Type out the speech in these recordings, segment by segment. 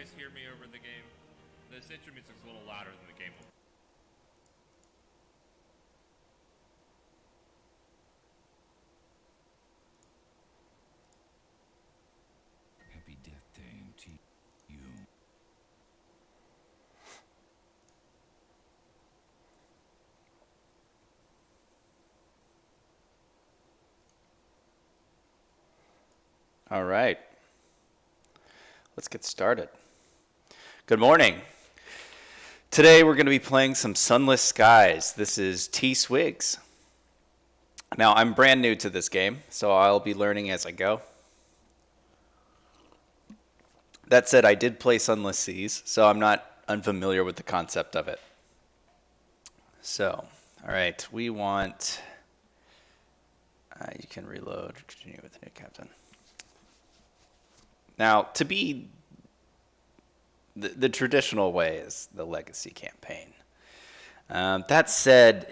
guys hear me over the game? This intro music's a little louder than the game will. Happy Death Day to you. All right. Let's get started. Good morning. Today we're going to be playing some Sunless Skies. This is T. Swigs. Now, I'm brand new to this game, so I'll be learning as I go. That said, I did play Sunless Seas, so I'm not unfamiliar with the concept of it. So, all right, we want... you can reload, continue with the new captain. Now, to be the traditional way is the Legacy campaign. That said,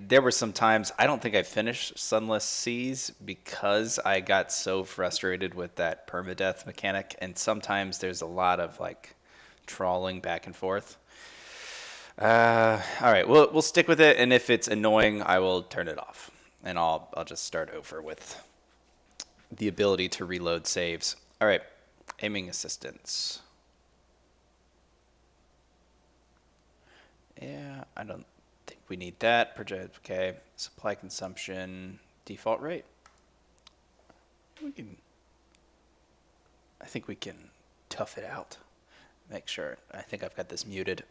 there were some times I don't think I finished Sunless Seas because I got so frustrated with that permadeath mechanic, and sometimes there's a lot of like trawling back and forth. All right, we'll stick with it, and if it's annoying, I will turn it off, and I'll just start over with the ability to reload saves. All right, aiming assistance. Yeah, I don't think we need that. Project, okay. Supply consumption, default rate. I think we can tough it out. Make sure. I think I've got this muted.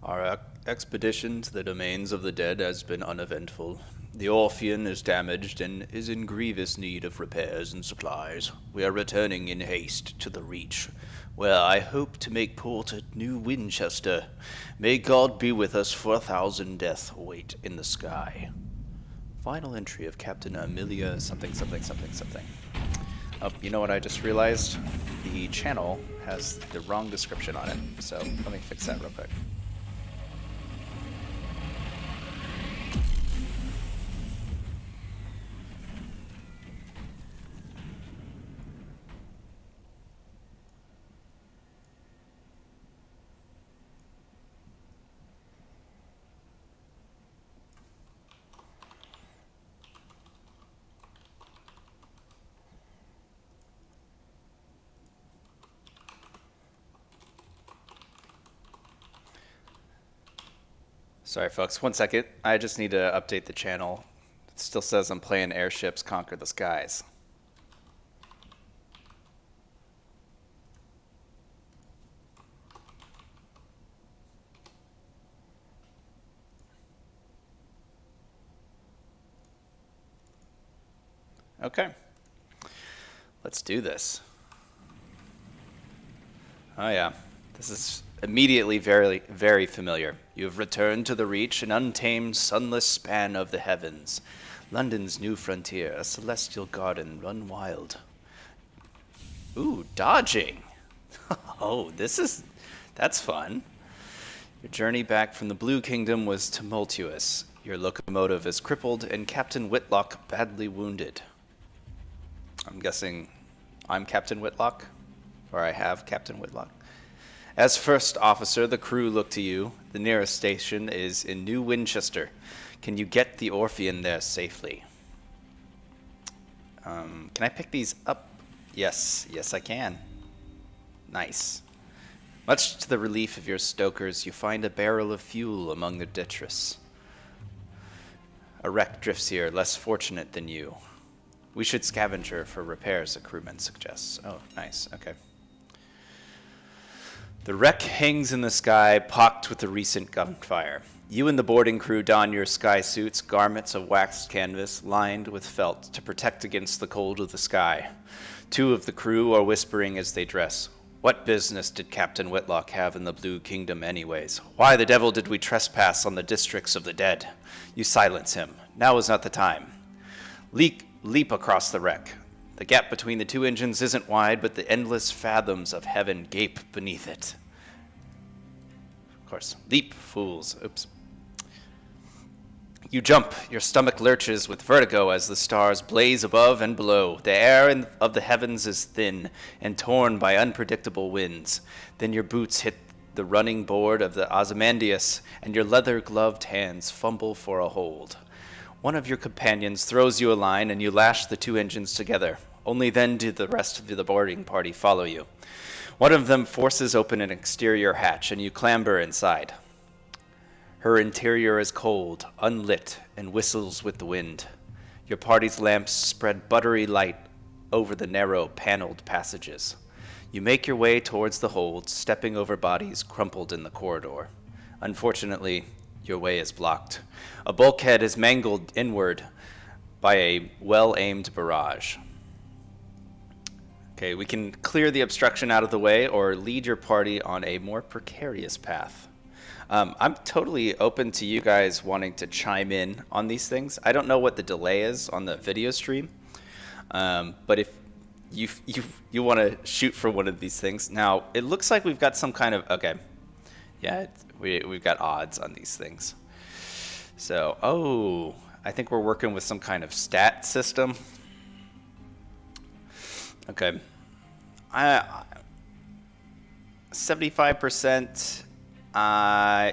Our expedition to the domains of the dead has been uneventful. The Orpheon is damaged and is in grievous need of repairs and supplies. We are returning in haste to the Reach, where I hope to make port at New Winchester. May God be with us, for 1,000 deaths await in the sky. Final entry of Captain Amelia something. Oh, you know what I just realized? The channel has the wrong description on it, so let me fix that real quick. Sorry, folks. 1 second. I just need to update the channel. It still says I'm playing Airships Conquer the Skies. Okay. Let's do this. Oh, yeah. This is immediately very, very familiar. You have returned to the Reach, an untamed, sunless span of the heavens. London's new frontier, a celestial garden run wild. Ooh, dodging. Oh, that's fun. Your journey back from the Blue Kingdom was tumultuous. Your locomotive is crippled and Captain Whitlock badly wounded. I'm guessing I'm Captain Whitlock, or I have Captain Whitlock. As first officer, the crew look to you. The nearest station is in New Winchester. Can you get the Orpheon there safely? Can I pick these up? Yes, I can. Nice. Much to the relief of your stokers, you find a barrel of fuel among the detritus. A wreck drifts here, less fortunate than you. We should scavenge her for repairs, a crewman suggests. Oh, nice, okay. The wreck hangs in the sky, pocked with the recent gunfire. You and the boarding crew don your sky suits, garments of waxed canvas lined with felt to protect against the cold of the sky. Two of the crew are whispering as they dress. What business did Captain Whitlock have in the Blue Kingdom anyways? Why the devil did we trespass on the districts of the dead? You silence him. Now is not the time. Leap across the wreck. The gap between the two engines isn't wide, but the endless fathoms of heaven gape beneath it. Of course. Leap, fools. Oops. You jump, your stomach lurches with vertigo as the stars blaze above and below. The air of the heavens is thin and torn by unpredictable winds. Then your boots hit the running board of the Ozymandias, and your leather-gloved hands fumble for a hold. One of your companions throws you a line, and you lash the two engines together. Only then do the rest of the boarding party follow you. One of them forces open an exterior hatch, and you clamber inside. Her interior is cold, unlit, and whistles with the wind. Your party's lamps spread buttery light over the narrow, paneled passages. You make your way towards the hold, stepping over bodies crumpled in the corridor. Unfortunately, your way is blocked. A bulkhead is mangled inward by a well-aimed barrage. Okay, we can clear the obstruction out of the way or lead your party on a more precarious path. I'm totally open to you guys wanting to chime in on these things. I don't know what the delay is on the video stream, but if you want to shoot for one of these things. Now, it looks like we've got some kind of, okay, yeah, we've got odds on these things. So, oh, I think we're working with some kind of stat system. Okay, 75%.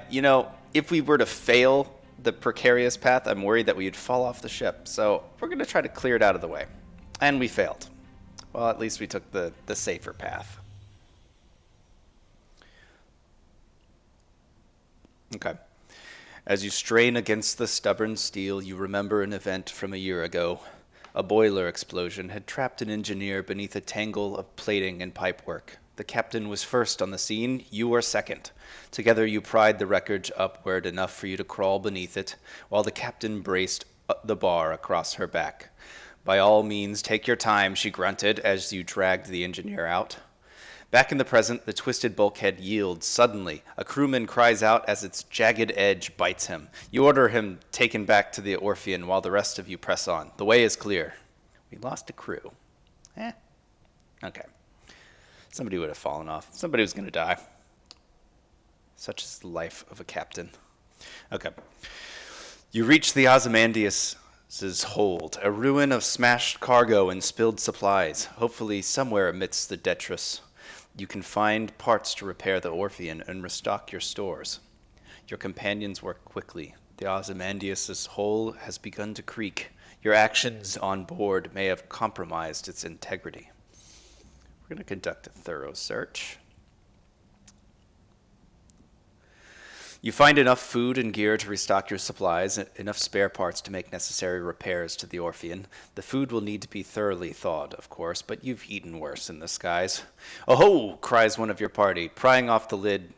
You know, if we were to fail the precarious path, I'm worried that we'd fall off the ship. So we're going to try to clear it out of the way. And we failed. Well, at least we took the safer path. Okay. As you strain against the stubborn steel, you remember an event from a year ago. A boiler explosion had trapped an engineer beneath a tangle of plating and pipework. The captain was first on the scene, you were second. Together you pried the wreckage upward enough for you to crawl beneath it, while the captain braced the bar across her back. By all means, take your time, she grunted as you dragged the engineer out. Back in the present, the twisted bulkhead yields. Suddenly, a crewman cries out as its jagged edge bites him. You order him taken back to the Orphean while the rest of you press on. The way is clear. We lost a crew. Okay. Somebody would have fallen off. Somebody was going to die. Such is the life of a captain. Okay. You reach the Ozymandias' hold, a ruin of smashed cargo and spilled supplies. Hopefully somewhere amidst the detritus, you can find parts to repair the Orphean and restock your stores. Your companions work quickly. The Ozymandias' hull has begun to creak. Your actions on board may have compromised its integrity. We're going to conduct a thorough search. You find enough food and gear to restock your supplies, enough spare parts to make necessary repairs to the Orphean. The food will need to be thoroughly thawed, of course, but you've eaten worse in the skies. "Oh-ho!" cries one of your party, prying off the lid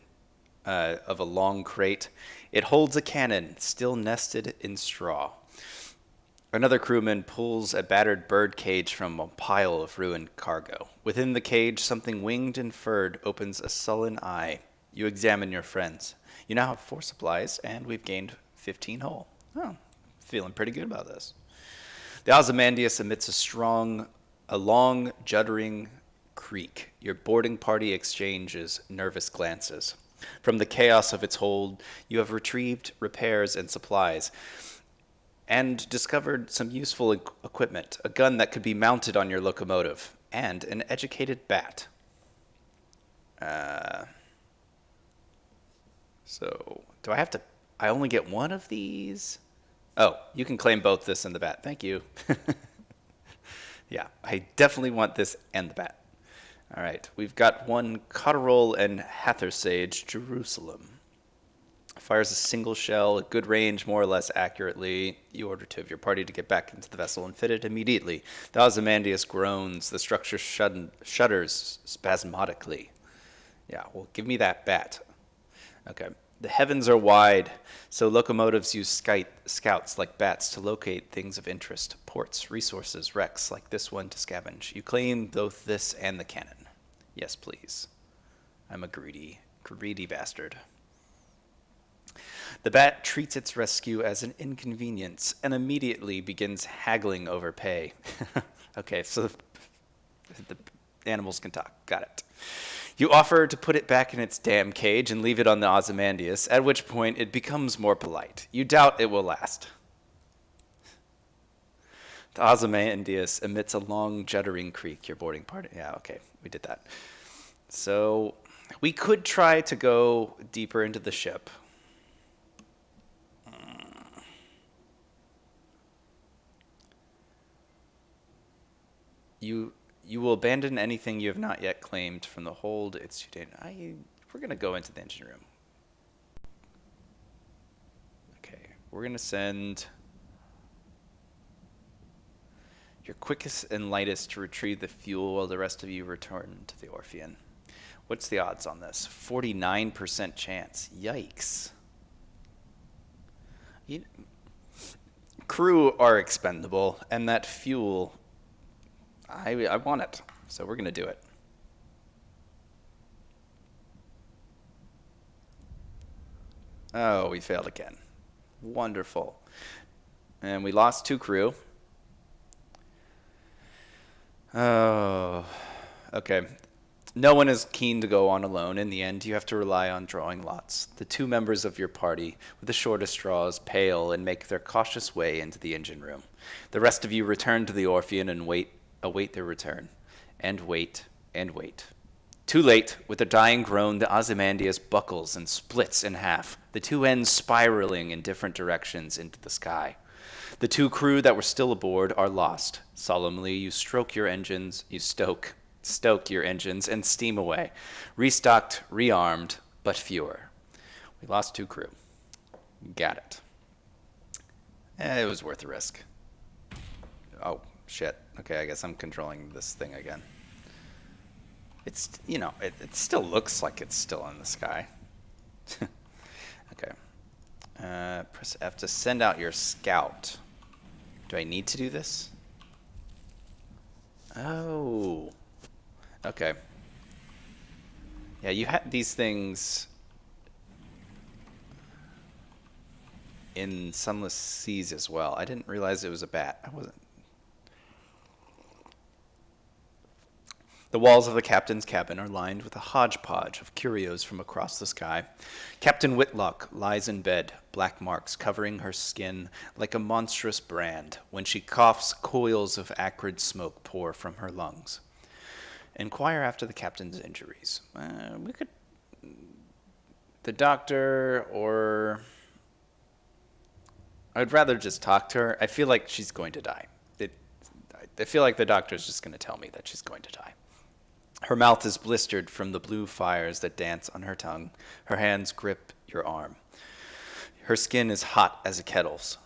of a long crate. It holds a cannon, still nested in straw. Another crewman pulls a battered bird cage from a pile of ruined cargo. Within the cage, something winged and furred opens a sullen eye. You examine your friends. You now have 4 supplies, and we've gained 15 hull. Oh, feeling pretty good about this. The Ozymandias emits a long, juddering creak. Your boarding party exchanges nervous glances. From the chaos of its hold, you have retrieved repairs and supplies, and discovered some useful equipment, a gun that could be mounted on your locomotive, and an educated bat. So, do I have to... I only get one of these? Oh, you can claim both this and the bat. Thank you. Yeah, I definitely want this and the bat. All right, we've got one Cotterol and Hathersage, Jerusalem. Fires a single shell at good range, more or less accurately. You order 2 of your party to get back into the vessel and fit it immediately. The Ozymandias groans. The structure shudders spasmodically. Yeah, well, give me that bat. Okay. The heavens are wide, so locomotives use scouts like bats to locate things of interest. Ports, resources, wrecks like this one to scavenge. You claim both this and the cannon. Yes, please. I'm a greedy bastard. The bat treats its rescue as an inconvenience and immediately begins haggling over pay. Okay, so the animals can talk. Got it. You offer to put it back in its damn cage and leave it on the Ozymandias, at which point it becomes more polite. You doubt it will last. The Ozymandias emits a long, juddering creak. Your boarding party. Yeah, okay, we did that. So we could try to go deeper into the ship. You will abandon anything you have not yet claimed from the hold. It's too dangerous. We're going to go into the engine room. Okay, we're going to send your quickest and lightest to retrieve the fuel while the rest of you return to the Orphean. What's the odds on this? 49% chance. Yikes. Crew are expendable, and that fuel, I want it, so we're going to do it. Oh, we failed again. Wonderful. And we lost 2 crew. Oh, okay. No one is keen to go on alone. In the end, you have to rely on drawing lots. The 2 members of your party with the shortest straws pale and make their cautious way into the engine room. The rest of you return to the Orphean and await their return. And wait, and wait. Too late, with a dying groan, the Ozymandias buckles and splits in half, the 2 ends spiraling in different directions into the sky. The 2 crew that were still aboard are lost. Solemnly, you stoke your engines and steam away. Restocked, rearmed, but fewer. We lost 2 crew. Got it. It was worth the risk. Oh, shit. Okay, I guess I'm controlling this thing again. It's, it still looks like it's still in the sky. Okay. Press F to send out your scout. Do I need to do this? Oh. Okay. Yeah, you had these things in Sunless Seas as well. I didn't realize it was a bat. I wasn't. The walls of the captain's cabin are lined with a hodgepodge of curios from across the sky. Captain Whitlock lies in bed, black marks covering her skin like a monstrous brand. When she coughs, coils of acrid smoke pour from her lungs. Inquire after the captain's injuries. We could... The doctor, or... I'd rather just talk to her. I feel like she's going to die. I feel like the doctor's just going to tell me that she's going to die. Her mouth is blistered from the blue fires that dance on her tongue. Her hands grip your arm. Her skin is hot as a kettle's.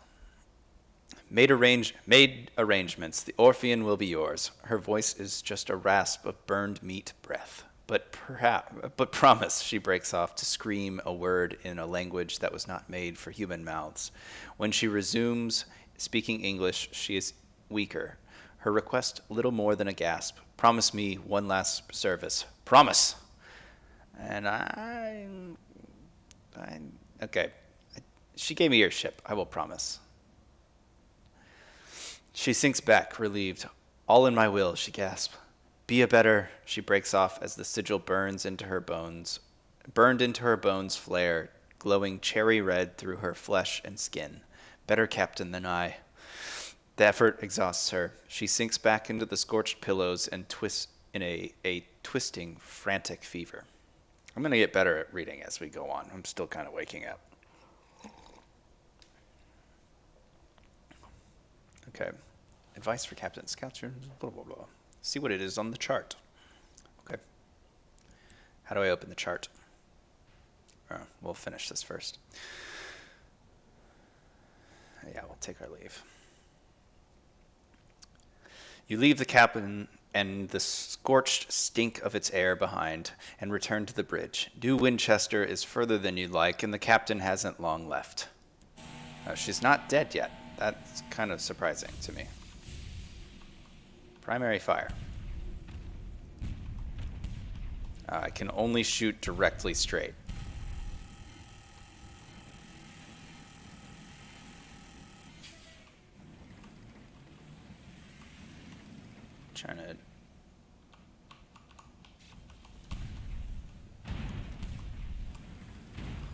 Made arrangements. The Orphean will be yours. Her voice is just a rasp of burned meat breath. But promise, she breaks off to scream a word in a language that was not made for human mouths. When she resumes speaking English, she is weaker. Her request little more than a gasp. Promise me one last service. Promise! And okay. She gave me your ship. I will promise. She sinks back, relieved. All in my will, she gasps. Be a better, she breaks off as the sigil burned into her bones flare, glowing cherry red through her flesh and skin. Better captain than I. The effort exhausts her. She sinks back into the scorched pillows and twists in a twisting, frantic fever. I'm going to get better at reading as we go on. I'm still kind of waking up. Okay. Advice for Captain Scouts. Blah, blah, blah. See what it is on the chart. Okay. How do I open the chart? We'll finish this first. Yeah, we'll take our leave. You leave the cabin and the scorched stink of its air behind and return to the bridge. New Winchester is further than you'd like, and the captain hasn't long left. She's not dead yet. That's kind of surprising to me. Primary fire. I can only shoot directly straight. Trying to...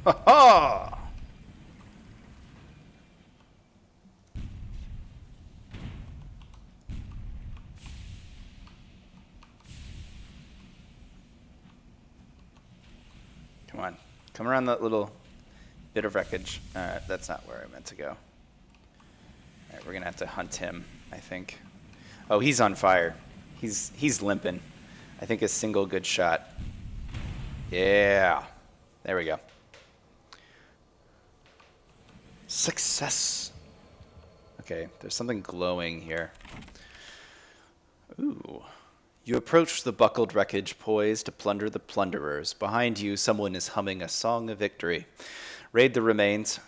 Ha ha! Come on. Come around that little bit of wreckage. Alright, that's not where I meant to go. Alright, we're gonna have to hunt him, I think. Oh, he's on fire. He's limping. I think a single good shot. Yeah. There we go. Success. Okay, there's something glowing here. Ooh. You approach the buckled wreckage poised to plunder the plunderers. Behind you, someone is humming a song of victory. Raid the remains.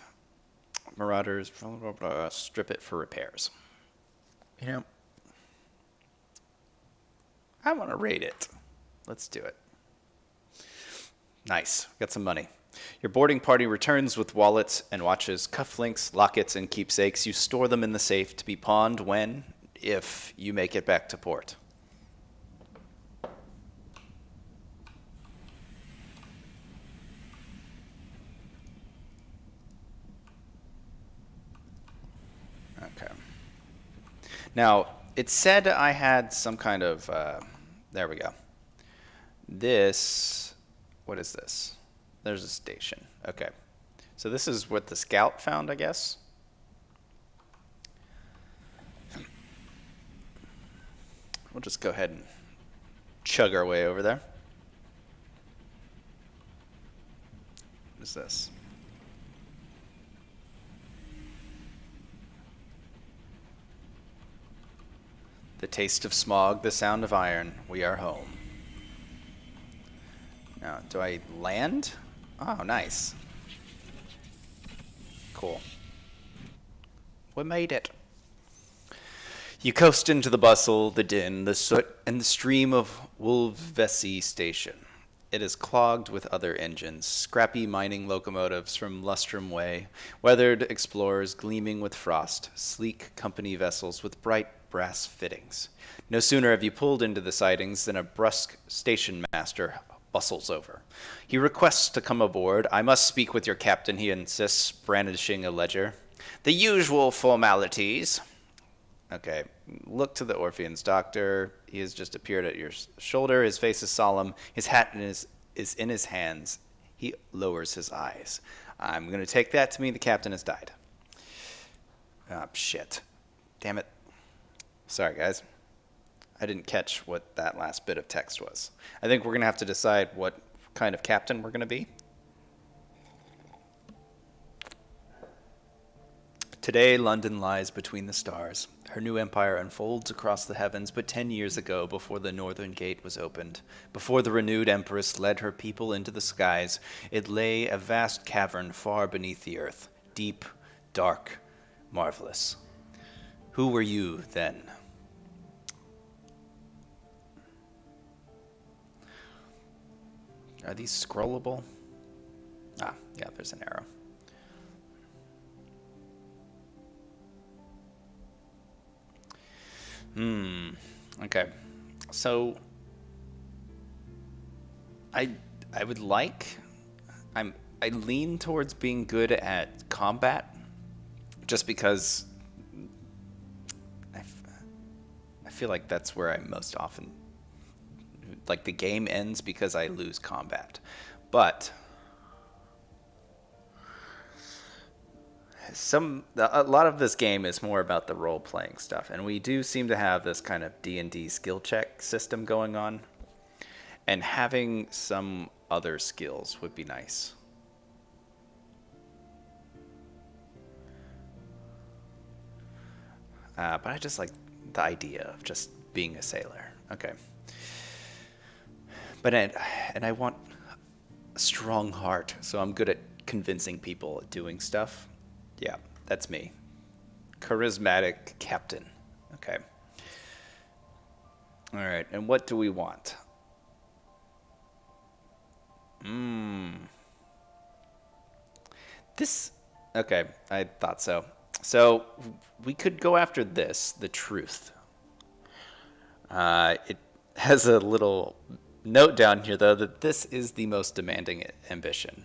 Marauders, blah, blah, blah, strip it for repairs. You know, I want to raid it. Let's do it. Nice. Got some money. Your boarding party returns with wallets and watches, cufflinks, lockets, and keepsakes. You store them in the safe to be pawned when, if you make it back to port. Okay. Now, it said I had some kind of... there we go. This... What is this? There's a station. Okay. So this is what the scout found, I guess? We'll just go ahead and chug our way over there. What is this? The taste of smog, the sound of iron. We are home. Now, do I land? Oh, nice. Cool. We made it. You coast into the bustle, the din, the soot, and the stream of Wolvesey Station. It is clogged with other engines, scrappy mining locomotives from Lustrum Way, weathered explorers gleaming with frost, sleek company vessels with bright brass fittings. No sooner have you pulled into the sidings than a brusque station master bustles over. He requests to come aboard. I must speak with your captain, he insists, brandishing a ledger. The usual formalities. Okay, look to the Orphean's doctor. He has just appeared at your shoulder. His face is solemn. His hat is in his hands. He lowers his eyes. I'm going to take that to mean the captain has died. Ah, shit. Damn it. Sorry, guys. I didn't catch what that last bit of text was. I think we're going to have to decide what kind of captain we're going to be. Today, London lies between the stars. Her new empire unfolds across the heavens, but 10 years ago, before the northern gate was opened, before the renewed empress led her people into the skies, it lay a vast cavern far beneath the earth, deep, dark, marvelous. Who were you then? Are these scrollable? Ah, yeah, there's an arrow. Okay. So I would like I lean towards being good at combat just because I feel like that's where I most often like the game ends because I lose combat. But a lot of this game is more about the role-playing stuff, and we do seem to have this kind of D&D skill check system going on, and having some other skills would be nice. But I just like the idea of just being a sailor. Okay. But I want a strong heart, so I'm good at convincing people at doing stuff. Yeah, that's me. Charismatic captain. Okay. All right, and what do we want? This. Okay, I thought so. So we could go after this, the truth. It has a little note down here, though, that this is the most demanding ambition.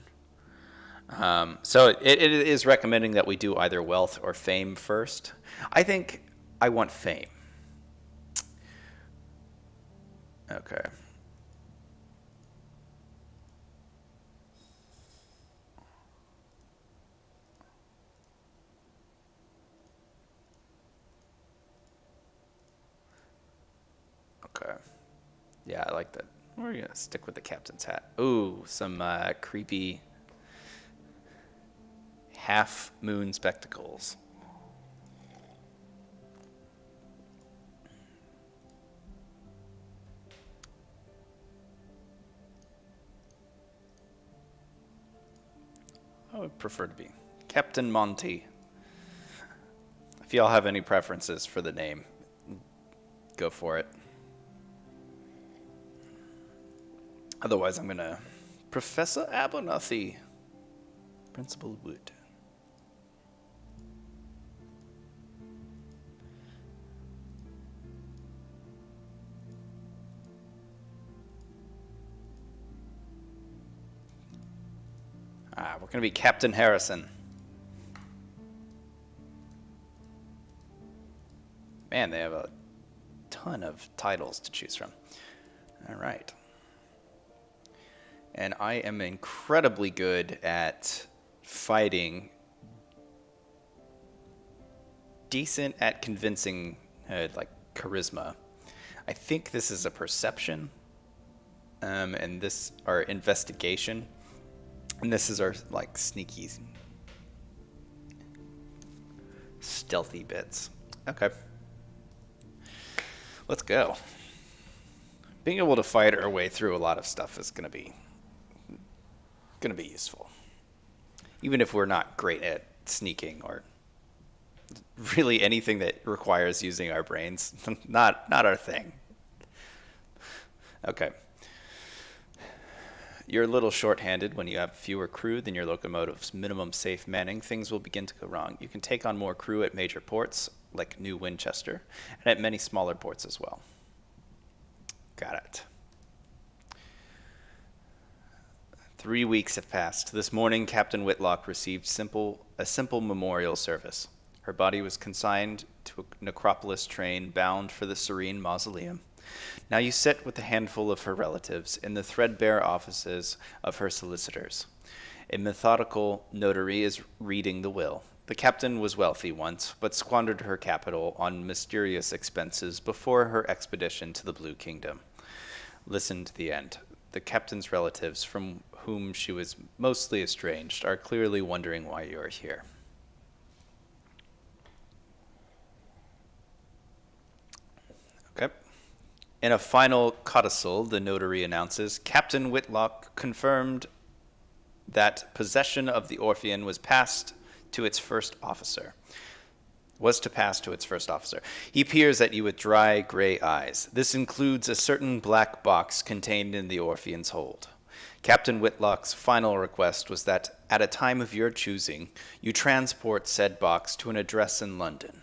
So it is recommending that we do either wealth or fame first. I think I want fame. Okay. Okay. Yeah, I like that. We're gonna stick with the captain's hat. Ooh, some creepy half moon spectacles. I would prefer to be Captain Monty. If y'all have any preferences for the name, go for it. Otherwise, I'm gonna Professor Abernathy, Principal Wood. We're gonna be Captain Harrison. Man, they have a ton of titles to choose from. All right. And I am incredibly good at fighting, decent at convincing, like charisma. I think this is a perception, and this our investigation, and this is our like sneaky, stealthy bits. Okay, let's go. Being able to fight our way through a lot of stuff is gonna be useful, even if we're not great at sneaking or really anything that requires using our brains. not our thing. Okay. You're a little short-handed when you have fewer crew than your locomotive's minimum safe manning. Things will begin to go wrong. You can take on more crew at major ports, like New Winchester, and at many smaller ports as well. Got it. 3 weeks have passed. This morning, Captain Whitlock received a simple memorial service. Her body was consigned to a necropolis train bound for the serene mausoleum. Now you sit with a handful of her relatives in the threadbare offices of her solicitors. A methodical notary is reading the will. The captain was wealthy once, but squandered her capital on mysterious expenses before her expedition to the Blue Kingdom. Listen to the end. The captain's relatives, from whom she was mostly estranged, are clearly wondering why you are here. Okay. In a final codicil, the notary announces, Captain Whitlock confirmed that possession of the Orphean was to pass to its first officer. He peers at you with dry, gray eyes. This includes a certain black box contained in the Orphean's hold. Captain Whitlock's final request was that, at a time of your choosing, you transport said box to an address in London.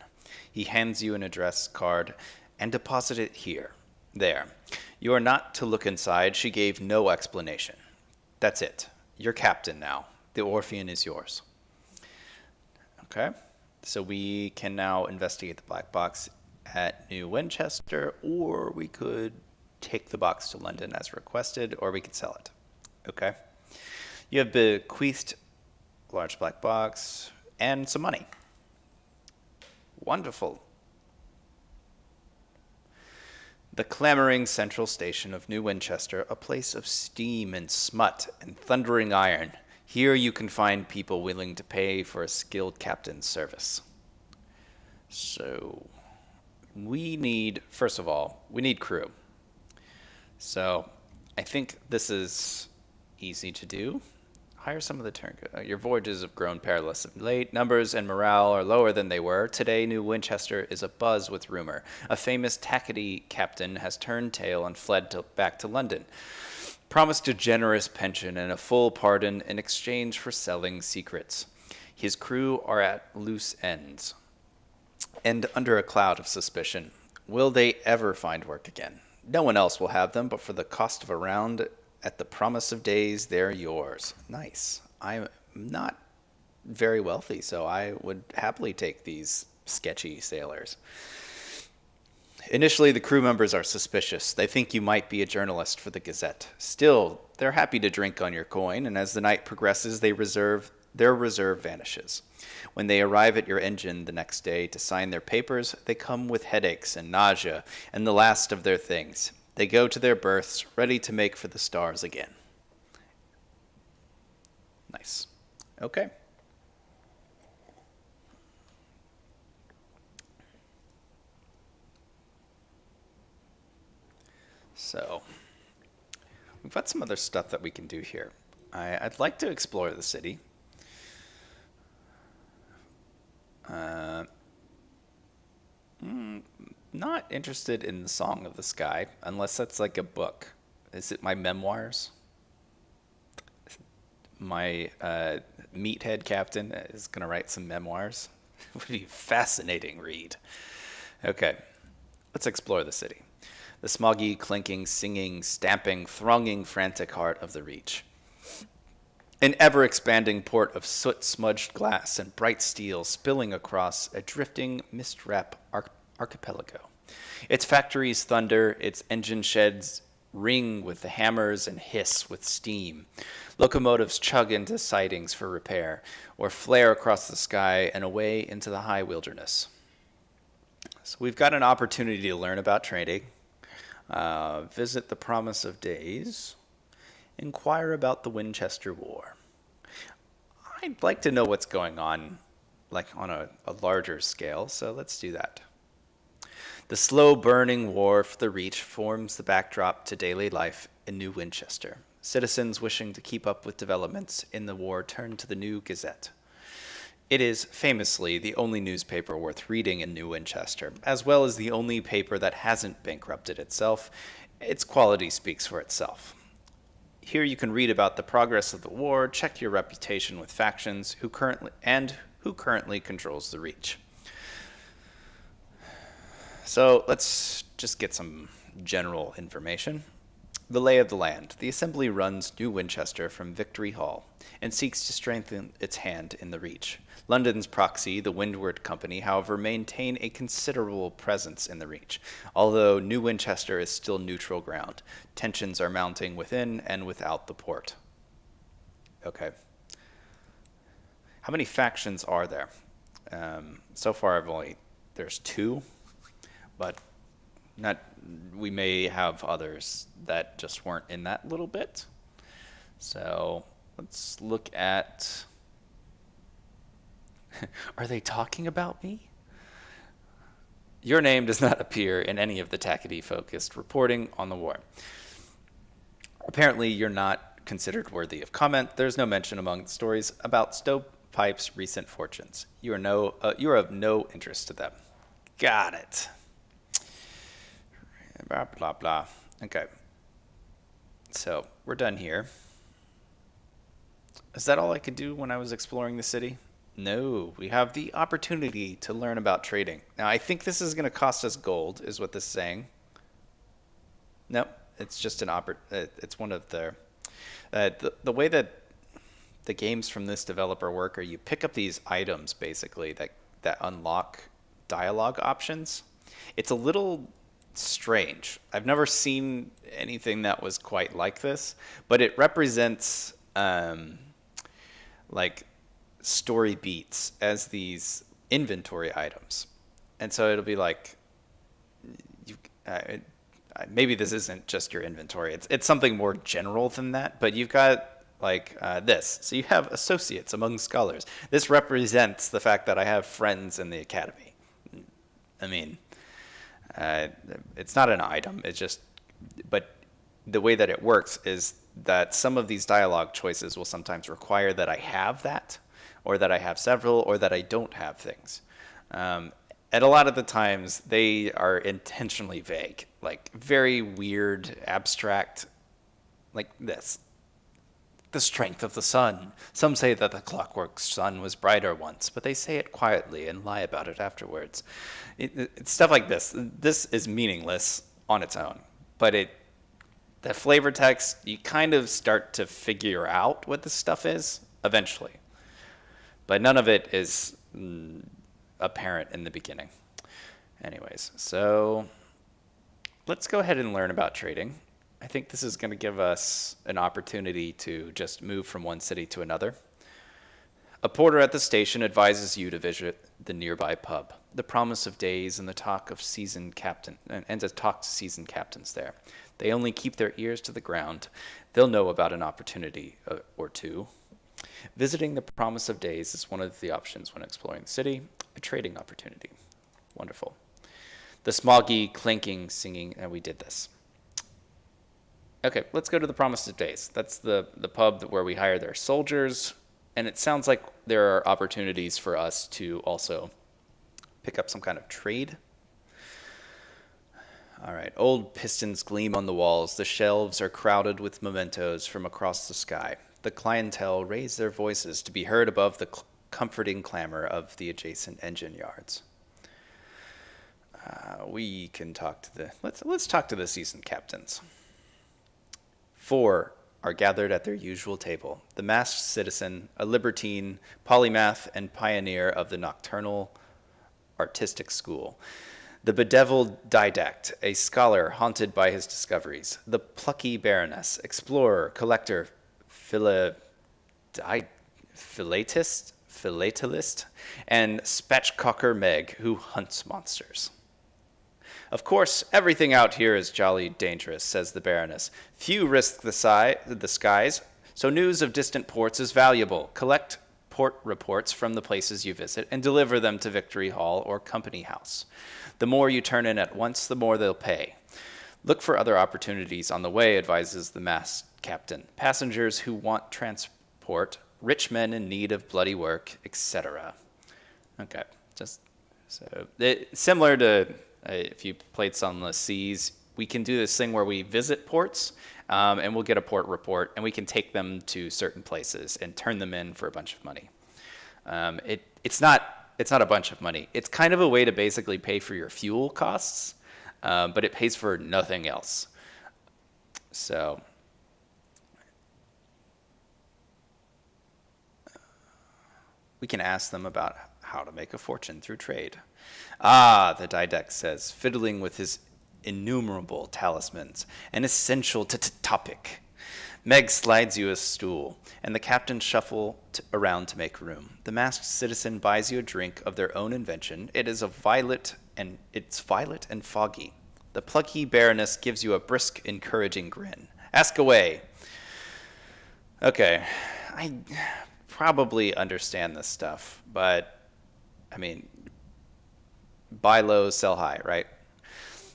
He hands you an address card and deposit it here. There. You are not to look inside. She gave no explanation. That's it. You're captain now. The Orphean is yours. Okay. So we can now investigate the black box at New Winchester, or we could take the box to London as requested, or we could sell it. Okay. You have bequeathed a large black box and some money. Wonderful. The clamoring central station of New Winchester, a place of steam and smut and thundering iron. Here you can find people willing to pay for a skilled captain's service. So, first of all, we need crew. So, I think this is easy to do. Hire some of the turncoat. Your voyages have grown perilous of late. Numbers and morale are lower than they were. Today, New Winchester is abuzz with rumor. A famous tackety captain has turned tail and fled back to London. Promised a generous pension and a full pardon in exchange for selling secrets. His crew are at loose ends and under a cloud of suspicion. Will they ever find work again? No one else will have them, but for the cost of a round at the promise of days, they're yours. Nice. I'm not very wealthy, so I would happily take these sketchy sailors. Initially, the crew members are suspicious. They think you might be a journalist for the Gazette. Still, they're happy to drink on your coin, and as the night progresses, their reserve vanishes. When they arrive at your engine the next day to sign their papers, they come with headaches and nausea and the last of their things. They go to their berths, ready to make for the stars again. Nice. Okay. So, we've got some other stuff that we can do here. I'd like to explore the city. Not interested in the Song of the Sky, unless that's like a book. Is it my memoirs? My meathead captain is going to write some memoirs. It would be a fascinating read. Okay, let's explore the city. The smoggy, clinking, singing, stamping, thronging, frantic heart of the Reach. An ever-expanding port of soot-smudged glass and bright steel spilling across a drifting, mist-wrapped archipelago. Its factories thunder, its engine sheds ring with the hammers and hiss with steam. Locomotives chug into sidings for repair, or flare across the sky and away into the high wilderness. So we've got an opportunity to learn about trading, visit the Promise of Days, inquire about the Winchester War. I'd like to know what's going on, like on a larger scale, so let's do that. The slow-burning war for the Reach forms the backdrop to daily life in New Winchester. Citizens wishing to keep up with developments in the war turn to the New Gazette. It is famously the only newspaper worth reading in New Winchester, as well as the only paper that hasn't bankrupted itself. Its quality speaks for itself. Here you can read about the progress of the war, check your reputation with factions who currently controls the Reach. So let's just get some general information. The lay of the land. The Assembly runs New Winchester from Victory Hall and seeks to strengthen its hand in the Reach. London's proxy, the Windward Company, however, maintain a considerable presence in the Reach, although New Winchester is still neutral ground. Tensions are mounting within and without the port. Okay. How many factions are there? So far, there's 2, but we may have others that just weren't in that little bit. So let's look at. Are they talking about me? Your name does not appear in any of the Tackety-focused reporting on the war. Apparently, you're not considered worthy of comment. There's no mention among the stories about Stovepipe's recent fortunes. You are of no interest to them. Got it. Blah, blah, blah. Okay. So, we're done here. Is that all I could do when I was exploring the city? No, we have the opportunity to learn about trading. Now, I think this is going to cost us gold, is what this is saying. Nope, it's just it's one of the way that the games from this developer work are you pick up these items, basically, that unlock dialogue options. It's a little strange. I've never seen anything that was quite like this, but it represents like story beats as these inventory items. And so it'll be like maybe this isn't just your inventory. It's something more general than that, but you've got like this. So you have associates among scholars. This represents the fact that I have friends in the academy. I mean, it's not an item. It's just, but the way that it works is that some of these dialogue choices will sometimes require that I have that, or that I have several, or that I don't have things. And a lot of the times they are intentionally vague, like very weird, abstract, like this. The strength of the sun. Some say that the clockwork sun was brighter once, but they say it quietly and lie about it afterwards. It's stuff like this. This is meaningless on its own, but the flavor text, you kind of start to figure out what this stuff is eventually, but none of it is apparent in the beginning. Anyways, so let's go ahead and learn about trading. I think this is going to give us an opportunity to just move from one city to another. A porter at the station advises you to visit the nearby pub. The promise of days and the talk of seasoned captain and to talk to seasoned captains there. They only keep their ears to the ground. They'll know about an opportunity or two. Visiting the promise of days is one of the options when exploring the city. A trading opportunity. Wonderful. The smoggy, clinking, singing, and we did this. Okay, let's go to the Promise of Days. That's the pub where we hire their soldiers, and it sounds like there are opportunities for us to also pick up some kind of trade. All right, old pistons gleam on the walls. The shelves are crowded with mementos from across the sky. The clientele raise their voices to be heard above the comforting clamor of the adjacent engine yards. We can talk to the let's talk to the seasoned captains. 4 are gathered at their usual table. The masked citizen, a libertine, polymath, and pioneer of the nocturnal artistic school. The bedeviled didact, a scholar haunted by his discoveries. The plucky baroness, explorer, collector, philatelist, and spatchcocker Meg, who hunts monsters. Of course, everything out here is jolly dangerous, says the Baroness. Few risk the skies, so news of distant ports is valuable. Collect port reports from the places you visit and deliver them to Victory Hall or Company House. The more you turn in at once, the more they'll pay. Look for other opportunities on the way, advises the masked captain. Passengers who want transport, rich men in need of bloody work, etc. Okay, just so similar to if you played Sunless Seas, we can do this thing where we visit ports, and we'll get a port report, and we can take them to certain places and turn them in for a bunch of money. It's not a bunch of money. It's kind of a way to basically pay for your fuel costs, but it pays for nothing else. So we can ask them about how to make a fortune through trade. Ah, the didact says, fiddling with his innumerable talismans, an essential topic. Meg slides you a stool, and the captain shuffle around to make room. The masked citizen buys you a drink of their own invention. It's violet and foggy. The plucky baroness gives you a brisk, encouraging grin. Ask away. Okay, I probably understand this stuff, but I mean, buy low, sell high, right?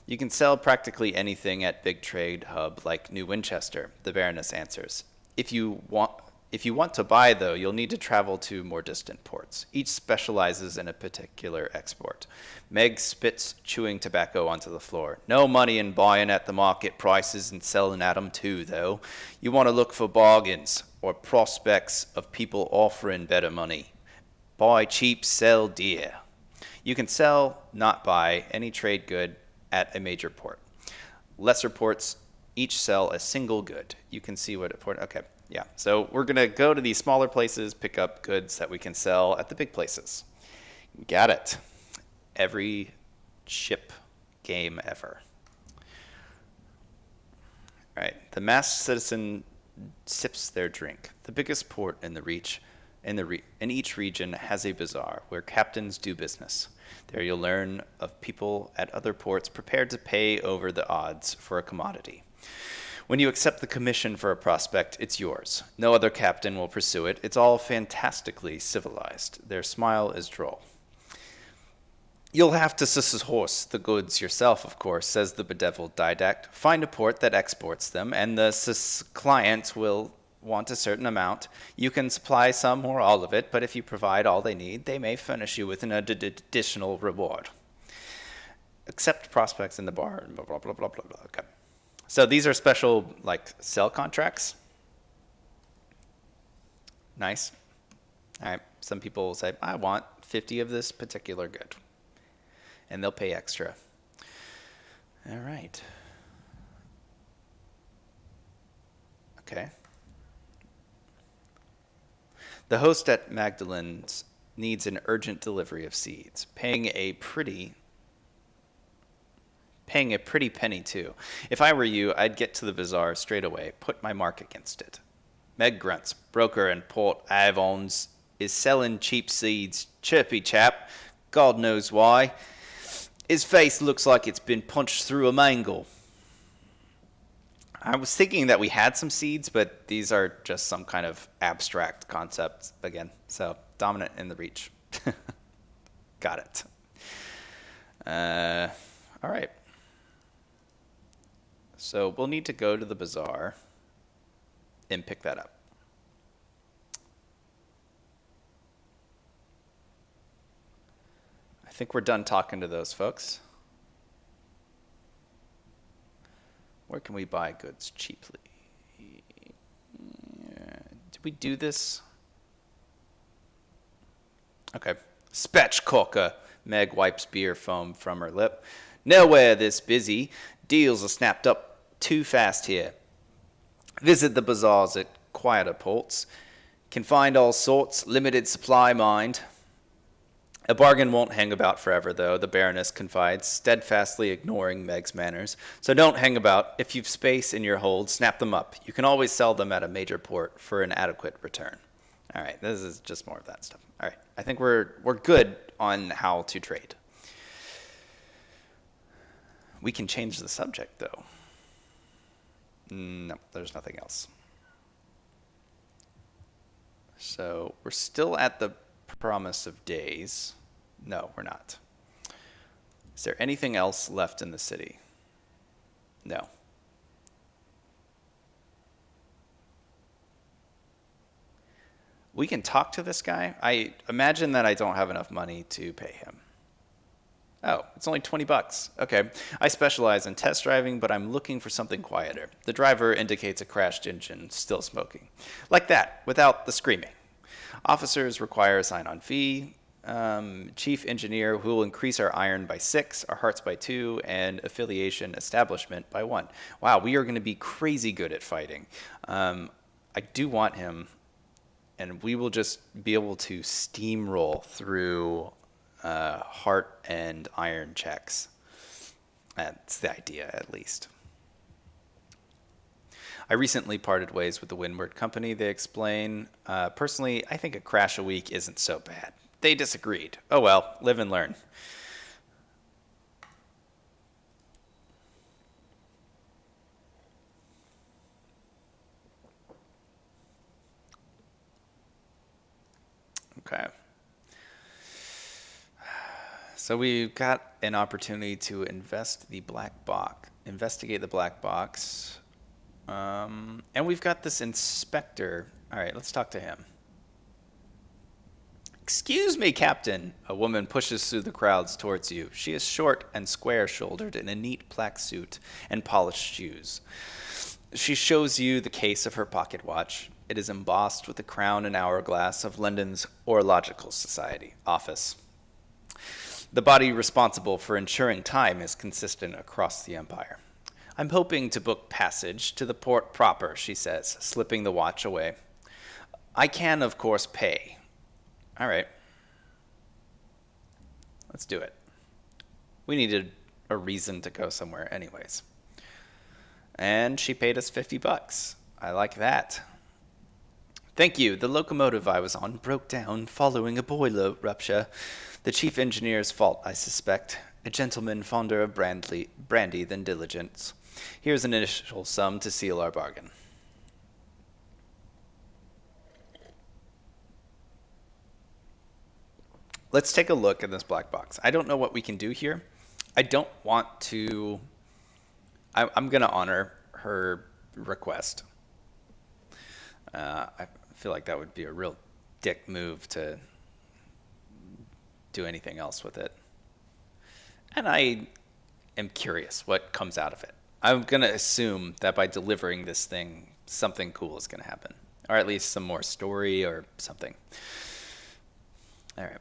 You can sell practically anything at Big Trade Hub like New Winchester, the Baroness answers. If you want to buy, though, you'll need to travel to more distant ports. Each specializes in a particular export. Meg spits chewing tobacco onto the floor. No money in buying at the market prices and selling at them too, though. You want to look for bargains or prospects of people offering better money. Buy cheap, sell dear. You can sell, not buy, any trade good at a major port. Lesser ports each sell a single good. You can see what a port, okay, yeah. So we're gonna go to these smaller places, pick up goods that we can sell at the big places. Got it. Every ship game ever. All right, the masked citizen sips their drink. The biggest port in the reach in each region has a bazaar where captains do business. There you'll learn of people at other ports prepared to pay over the odds for a commodity. When you accept the commission for a prospect, it's yours. No other captain will pursue it. It's all fantastically civilized. Their smile is droll. You'll have to source the goods yourself, of course, says the bedeviled didact. Find a port that exports them, and the client will want a certain amount. You can supply some or all of it, but if you provide all they need, they may furnish you with an additional reward. Accept prospects in the bar, blah, blah, blah, blah, blah, blah. Okay. So these are special, like, sell contracts. Nice. All right. Some people will say, I want 50 of this particular good. And they'll pay extra. All right. Okay. The host at Magdalen's needs an urgent delivery of seeds, paying a pretty penny too. If I were you, I'd get to the bazaar straight away, put my mark against it. Meg grunts, broker in Port Avons, is selling cheap seeds. Chirpy chap, God knows why. His face looks like it's been punched through a mangle. I was thinking that we had some seeds, but these are just some kind of abstract concepts again. So, dominant in the reach. Got it. All right. So, we'll need to go to the bazaar and pick that up. I think we're done talking to those folks. Where can we buy goods cheaply? Did we do this? Okay. Spatchcocker. Meg wipes beer foam from her lip. Nowhere this busy. Deals are snapped up too fast here. Visit the bazaars at quieter ports. Can find all sorts. Limited supply mind. A bargain won't hang about forever, though, the Baroness confides, steadfastly ignoring Meg's manners. So don't hang about. If you've space in your hold, snap them up. You can always sell them at a major port for an adequate return. All right, this is just more of that stuff. All right, I think we're good on how to trade. We can change the subject, though. No, there's nothing else. So we're still at the promise of days. No, we're not. Is there anything else left in the city? No. We can talk to this guy. I imagine that I don't have enough money to pay him. Oh, it's only 20 bucks. Okay. I specialize in test driving, but I'm looking for something quieter. The driver indicates a crashed engine, still smoking. Like that, without the screaming. Officers require a sign-on fee. Chief engineer who will increase our iron by 6, our hearts by 2, and affiliation establishment by 1. Wow, we are going to be crazy good at fighting. I do want him, and we will just be able to steamroll through heart and iron checks. That's the idea, at least. I recently parted ways with the Windward Company, they explain. Personally, I think a crash a week isn't so bad. They disagreed. Oh well, live and learn. Okay. So we've got an opportunity to investigate the black box. And we've got this inspector. All right, let's talk to him. Excuse me, Captain. A woman pushes through the crowds towards you. She is short and square-shouldered in a neat black suit and polished shoes. She shows you the case of her pocket watch. It is embossed with the crown and hourglass of London's Horological Society office. The body responsible for ensuring time is consistent across the empire. I'm hoping to book passage to the port proper, she says, slipping the watch away. I can, of course, pay. All right. Let's do it. We needed a reason to go somewhere anyways. And she paid us 50 bucks. I like that. Thank you. The locomotive I was on broke down following a boiler rupture. The chief engineer's fault, I suspect. A gentleman fonder of brandy than diligence. Here's an initial sum to seal our bargain. Let's take a look at this black box. I don't know what we can do here. I don't want to... I'm going to honor her request. I feel like that would be a real dick move to do anything else with it. And I am curious what comes out of it. I'm going to assume that by delivering this thing, something cool is going to happen. Or at least some more story or something. All right.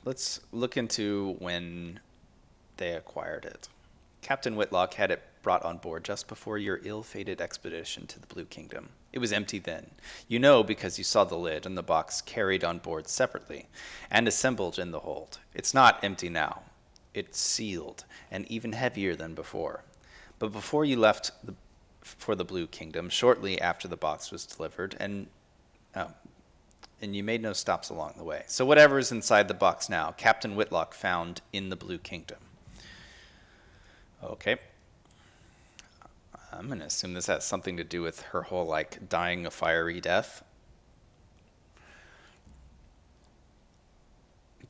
Let's look into when they acquired it. Captain Whitlock had it brought on board just before your ill-fated expedition to the Blue Kingdom. It was empty then. You know because you saw the lid and the box carried on board separately and assembled in the hold. It's not empty now. It's sealed and even heavier than before. But before you left for the Blue Kingdom, shortly after the box was delivered, oh, and you made no stops along the way. So whatever is inside the box now, Captain Whitlock found in the Blue Kingdom. Okay. I'm going to assume this has something to do with her whole, like, dying a fiery death.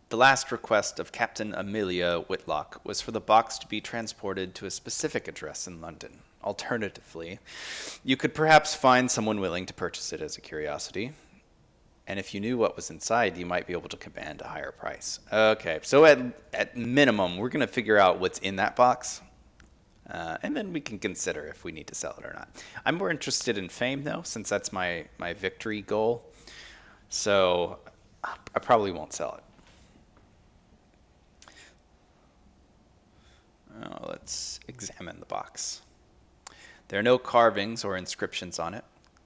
The last request of Captain Amelia Whitlock was for the box to be transported to a specific address in London. Alternatively, you could perhaps find someone willing to purchase it as a curiosity. And if you knew what was inside, you might be able to command a higher price. Okay, so at minimum, we're going to figure out what's in that box. And then we can consider if we need to sell it or not. I'm more interested in fame, though, since that's my victory goal. So I probably won't sell it. Let's examine the box. There are no carvings or inscriptions on it.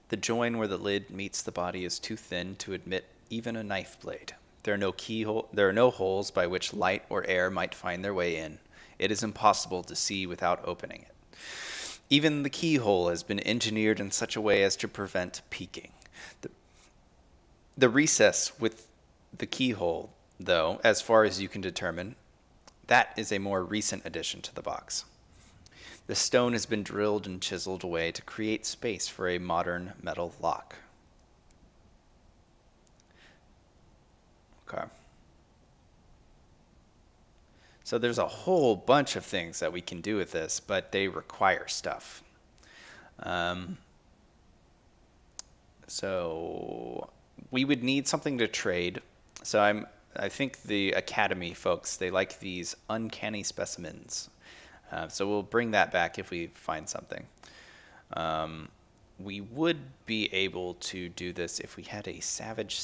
The join where the lid meets the body is too thin to admit even a knife blade. There are no holes by which light or air might find their way in. It is impossible to see without opening it. Even the keyhole has been engineered in such a way as to prevent peeking. The recess with the keyhole, though, as far as you can determine, that is a more recent addition to the box. The stone has been drilled and chiseled away to create space for a modern metal lock. Okay. So there's a whole bunch of things that we can do with this, but they require stuff. So we would need something to trade. So I think the Academy folks, they like these uncanny specimens. So we'll bring that back if we find something. We would be able to do this if we had a savage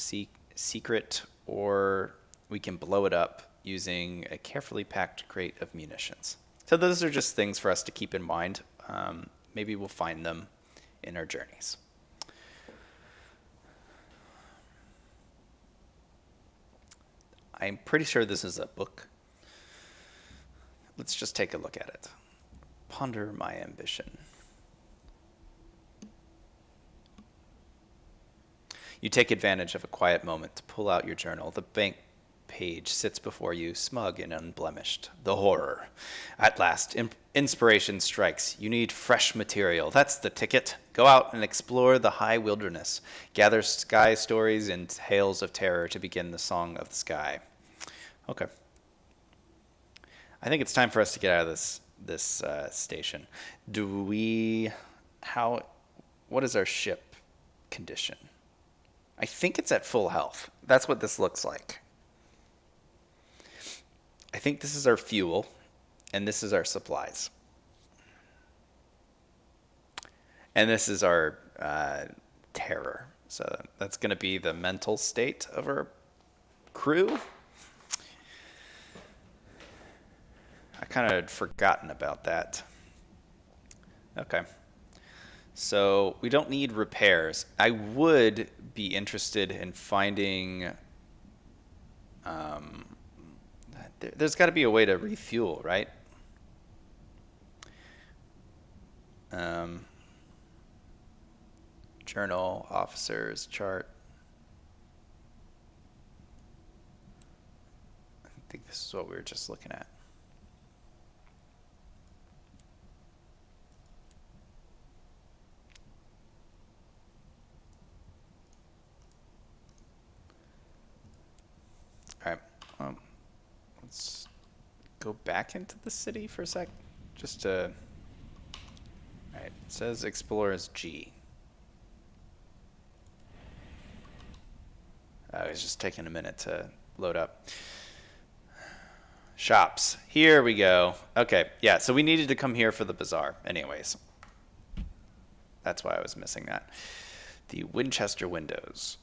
secret, or we can blow it up using a carefully packed crate of munitions. So those are just things for us to keep in mind. Maybe we'll find them in our journeys. I'm pretty sure this is a book. Let's just take a look at it. Ponder my ambition. You take advantage of a quiet moment to pull out your journal. The blank page sits before you, smug and unblemished. The horror. At last, inspiration strikes. You need fresh material. That's the ticket. Go out and explore the high wilderness. Gather sky stories and tales of terror to begin the song of the sky. Okay. I think it's time for us to get out of this station. What is our ship condition? I think it's at full health. That's what this looks like. I think this is our fuel, and this is our supplies. And this is our terror. So that's going to be the mental state of our crew. I kind of had forgotten about that. Okay. So we don't need repairs. I would be interested in finding... there's got to be a way to refuel, right? Journal, officers, chart. I think this is what we were just looking at. All right. Let's go back into the city for a sec. Just to... All right. It says Explorers G. It's just taking a minute to load up. Shops. Here we go. Okay, yeah, so we needed to come here for the bazaar. Anyways. That's why I was missing that. The Winchester windows.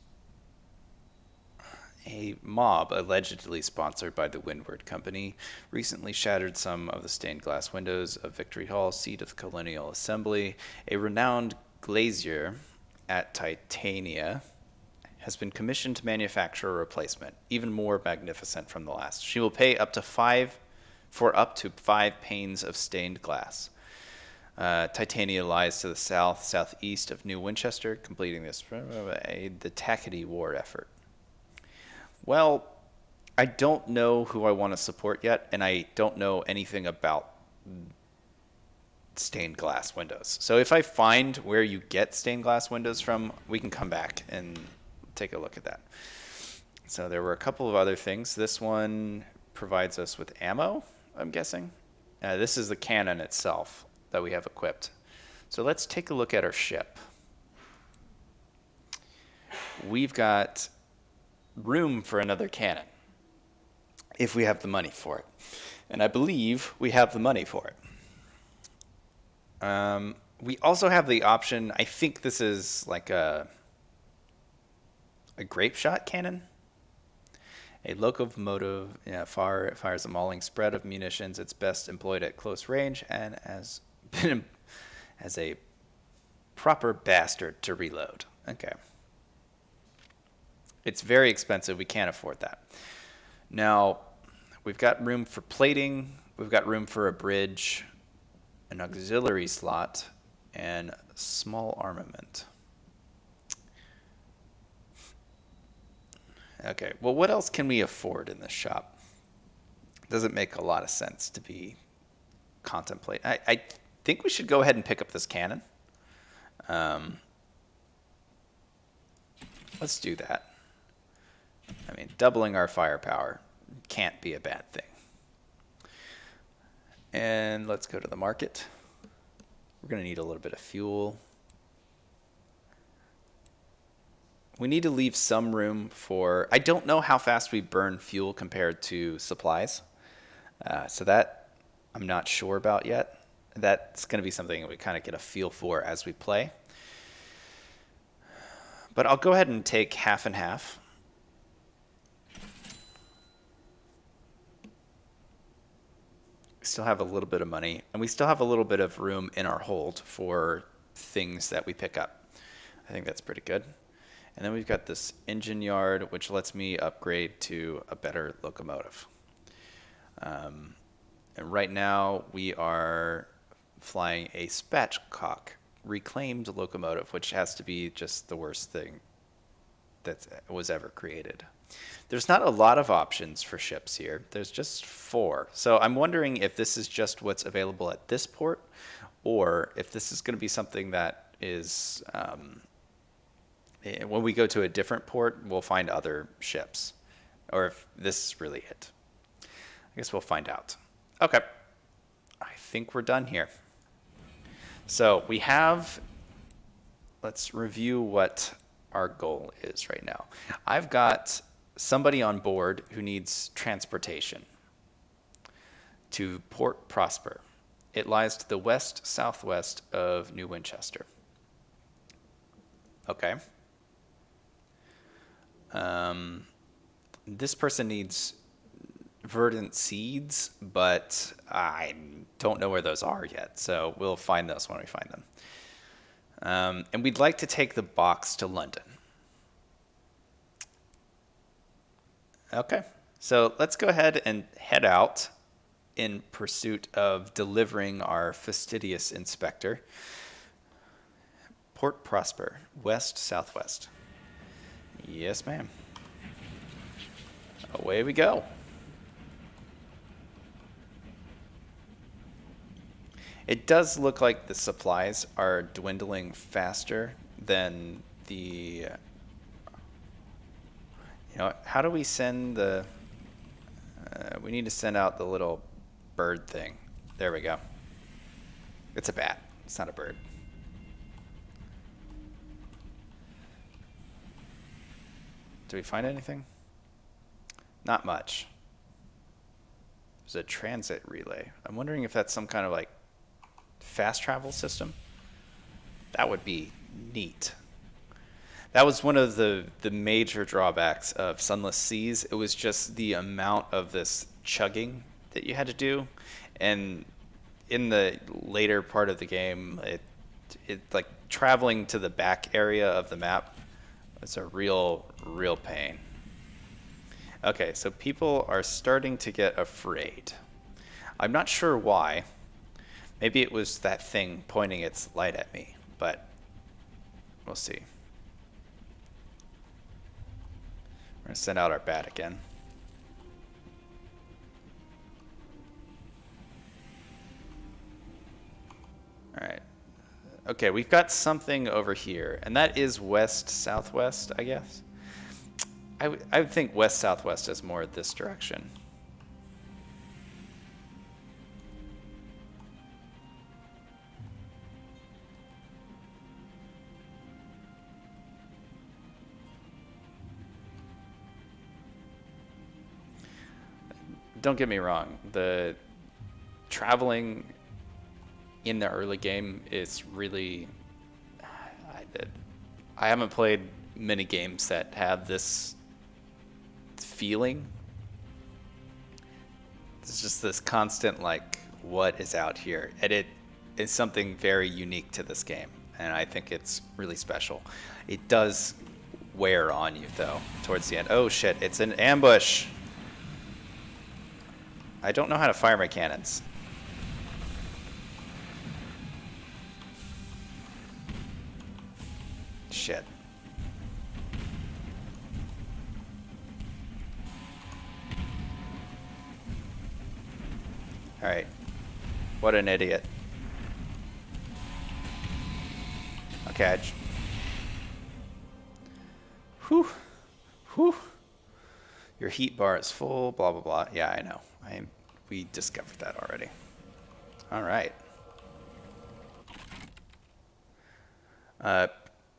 A mob, allegedly sponsored by the Windward Company, recently shattered some of the stained glass windows of Victory Hall, seat of the Colonial Assembly. A renowned glazier at Titania has been commissioned to manufacture a replacement, even more magnificent from the last. She will pay up to five panes of stained glass. Titania lies to the southeast of New Winchester, completing the Tackety War effort. Well, I don't know who I want to support yet, and I don't know anything about stained glass windows. So if I find where you get stained glass windows from, we can come back and take a look at that. So there were a couple of other things. This one provides us with ammo, I'm guessing. This is the cannon itself that we have equipped. So let's take a look at our ship. We've got room for another cannon if we have the money for it. And I believe we have the money for it. We also have the option, I think this is like a grape shot cannon. A locomotive fires a mauling spread of munitions. It's best employed at close range and has been as a proper bastard to reload. Okay. It's very expensive. We can't afford that. Now, we've got room for plating. We've got room for a bridge, an auxiliary slot, and small armament. Okay, well, what else can we afford in this shop? Doesn't make a lot of sense to be contemplating. I think we should go ahead and pick up this cannon. Let's do that. I mean, doubling our firepower can't be a bad thing. And let's go to the market. We're going to need a little bit of fuel. We need to leave some room for... I don't know how fast we burn fuel compared to supplies. So that I'm not sure about yet. That's going to be something that we kind of get a feel for as we play. But I'll go ahead and take half and half. We still have a little bit of money, and we still have a little bit of room in our hold for things that we pick up. I think that's pretty good. And then we've got this engine yard, which lets me upgrade to a better locomotive. And right now we are flying a spatchcock reclaimed locomotive, which has to be just the worst thing that was ever created. There's not a lot of options for ships here. There's just 4. So I'm wondering if this is just what's available at this port, or if this is going to be something that is, when we go to a different port, we'll find other ships, or if this is really it. I guess we'll find out. Okay, I think we're done here. So we have, let's review what our goal is right now. I've got somebody on board who needs transportation to Port Prosper. It lies to the west-southwest of New Winchester. Okay. This person needs verdant seeds, but I don't know where those are yet, so we'll find those when we find them. And we'd like to take the box to London. Okay, so let's go ahead and head out in pursuit of delivering our fastidious inspector. Port Prosper, west-southwest. Yes, ma'am. Away we go. It does look like the supplies are dwindling faster than the... how do we send the... we need to send out the little bird thing. There we go. It's a bat. It's not a bird. Do we find anything? Not much. There's a transit relay. I'm wondering if that's some kind of like fast travel system. That would be neat. That was one of the major drawbacks of Sunless Seas. It was just the amount of this chugging that you had to do, and in the later part of the game, it like traveling to the back area of the map was a real pain. Okay, so people are starting to get afraid. I'm not sure why. Maybe it was that thing pointing its light at me, but we'll see. We're gonna send out our bat again. All right. Okay, we've got something over here, and that is west-southwest, I guess. I would think west-southwest is more this direction. Don't get me wrong, the traveling in the early game is really... I haven't played many games that have this feeling. It's just this constant, like, what is out here? And it is something very unique to this game, and I think it's really special. It does wear on you, though, towards the end. Oh, shit, it's an ambush! I don't know how to fire my cannons. Shit. Alright. What an idiot. Okay, whew. Whew. Your heat bar is full, blah, blah, blah. Yeah, I know. We discovered that already. Alright.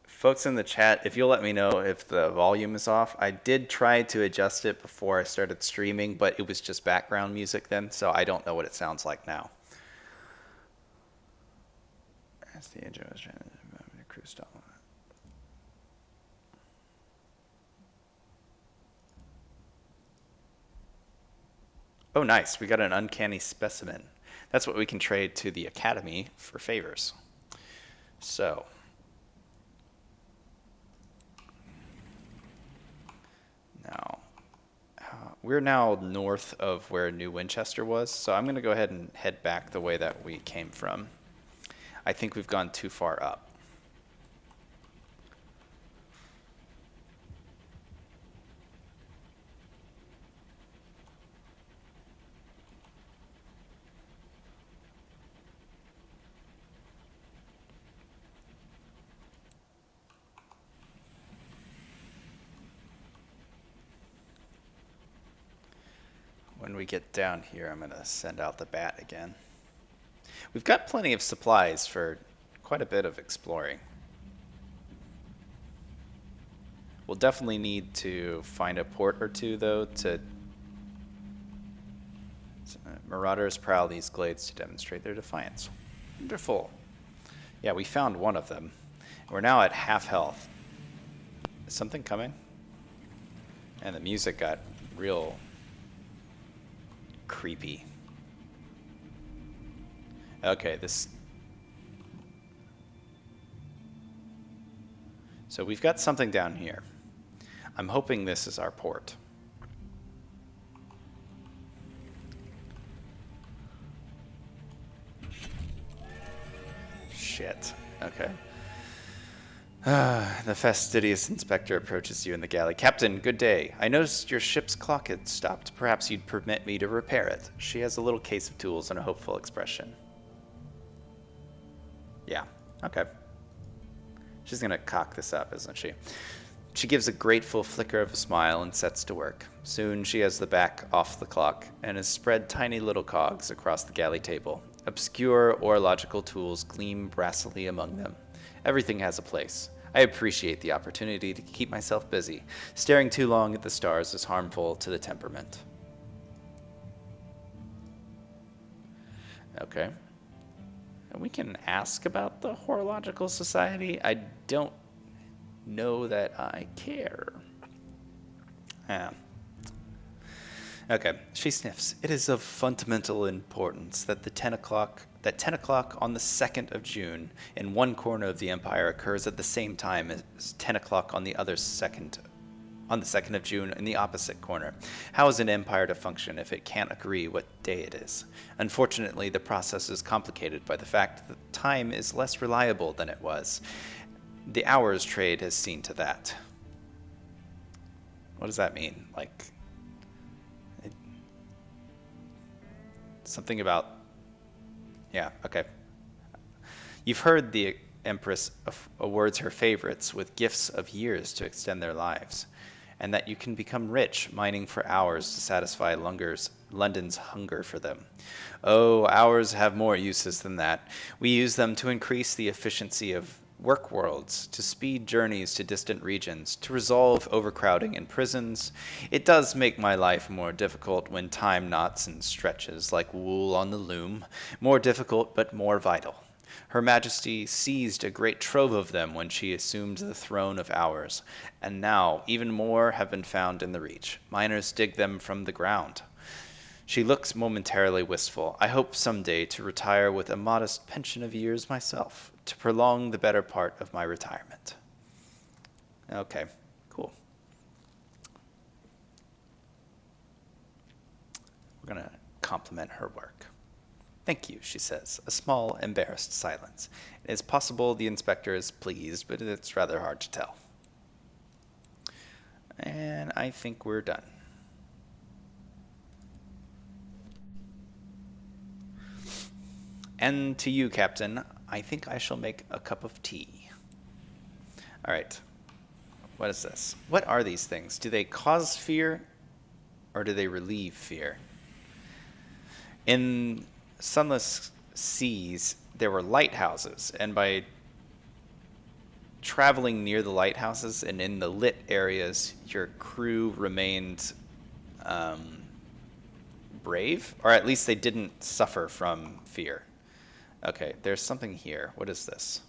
Folks in the chat, if you'll let me know if the volume is off. I did try to adjust it before I started streaming, but it was just background music then, so I don't know what it sounds like now. As the engine was trying to cruise stall. Oh, nice. We got an uncanny specimen. That's what we can trade to the Academy for favors. So... now, we're now north of where New Winchester was, so I'm going to go ahead and head back the way that we came from. I think we've gone too far up. When we get down here, I'm going to send out the bat again. We've got plenty of supplies for quite a bit of exploring. We'll definitely need to find a port or two, though, to... Marauders prowl these glades to demonstrate their defiance. Wonderful. Yeah, we found one of them. We're now at half health. Is something coming? And the music got real... creepy. Okay, this... So we've got something down here. I'm hoping this is our port. Shit. Okay. The fastidious inspector approaches you in the galley. Captain, good day. I noticed your ship's clock had stopped. Perhaps you'd permit me to repair it. She has a little case of tools and a hopeful expression. Yeah, okay. She's gonna cock this up, isn't she? She gives a grateful flicker of a smile and sets to work. Soon she has the back off the clock and has spread tiny little cogs across the galley table. Obscure or logical tools gleam brassily among them. Everything has a place. I appreciate the opportunity to keep myself busy. Staring too long at the stars is harmful to the temperament. Okay. And we can ask about the Horological Society. I don't know that I care. Yeah. Okay, she sniffs. It is of fundamental importance that 10 o'clock on the 2nd of June in one corner of the empire occurs at the same time as 10 o'clock on the 2nd of June in the opposite corner. How is an empire to function if it can't agree what day it is? Unfortunately, the process is complicated by the fact that time is less reliable than it was. The hours trade has seen to that. What does that mean? Like, something about... Yeah, okay. You've heard the Empress awards her favorites with gifts of years to extend their lives, and that you can become rich mining for hours to satisfy London's hunger for them. Oh, hours have more uses than that. We use them to increase the efficiency of work worlds, to speed journeys to distant regions, to resolve overcrowding in prisons. It does make my life more difficult when time knots and stretches like wool on the loom. More difficult, but more vital. Her Majesty seized a great trove of them when she assumed the throne of ours, and now even more have been found in the Reach. Miners dig them from the ground. She looks momentarily wistful. I hope someday to retire with a modest pension of years myself, to prolong the better part of my retirement. Okay, cool. We're going to compliment her work. Thank you, she says, a small, embarrassed silence. It is possible the inspector is pleased, but it's rather hard to tell. And I think we're done. And to you, Captain, I think I shall make a cup of tea. All right. What is this? What are these things? Do they cause fear, or do they relieve fear? In Sunless seas, there were lighthouses, and by traveling near the lighthouses and in the lit areas, your crew remained brave, or at least they didn't suffer from fear. Okay, there's something here. What is this?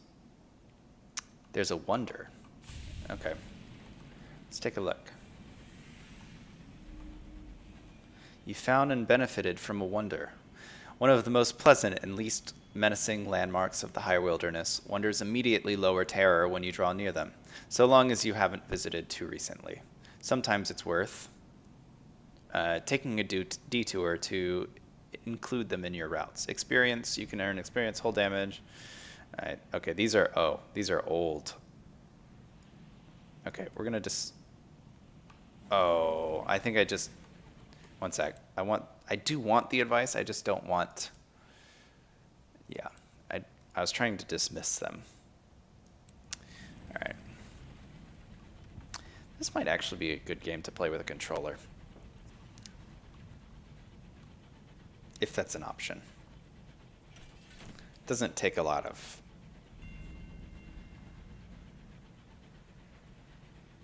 There's a wonder. Okay, let's take a look. You found and benefited from a wonder. One of the most pleasant and least menacing landmarks of the high wilderness, wonders immediately lower terror when you draw near them, so long as you haven't visited too recently. Sometimes it's worth taking a detour to include them in your routes. Experience, you can earn experience, hull damage. Okay, these are old. Okay, we're gonna just... Oh, I think I just... One sec. I do want the advice, I just don't want... Yeah, I was trying to dismiss them. Alright. This might actually be a good game to play with a controller. If that's an option. It doesn't take a lot of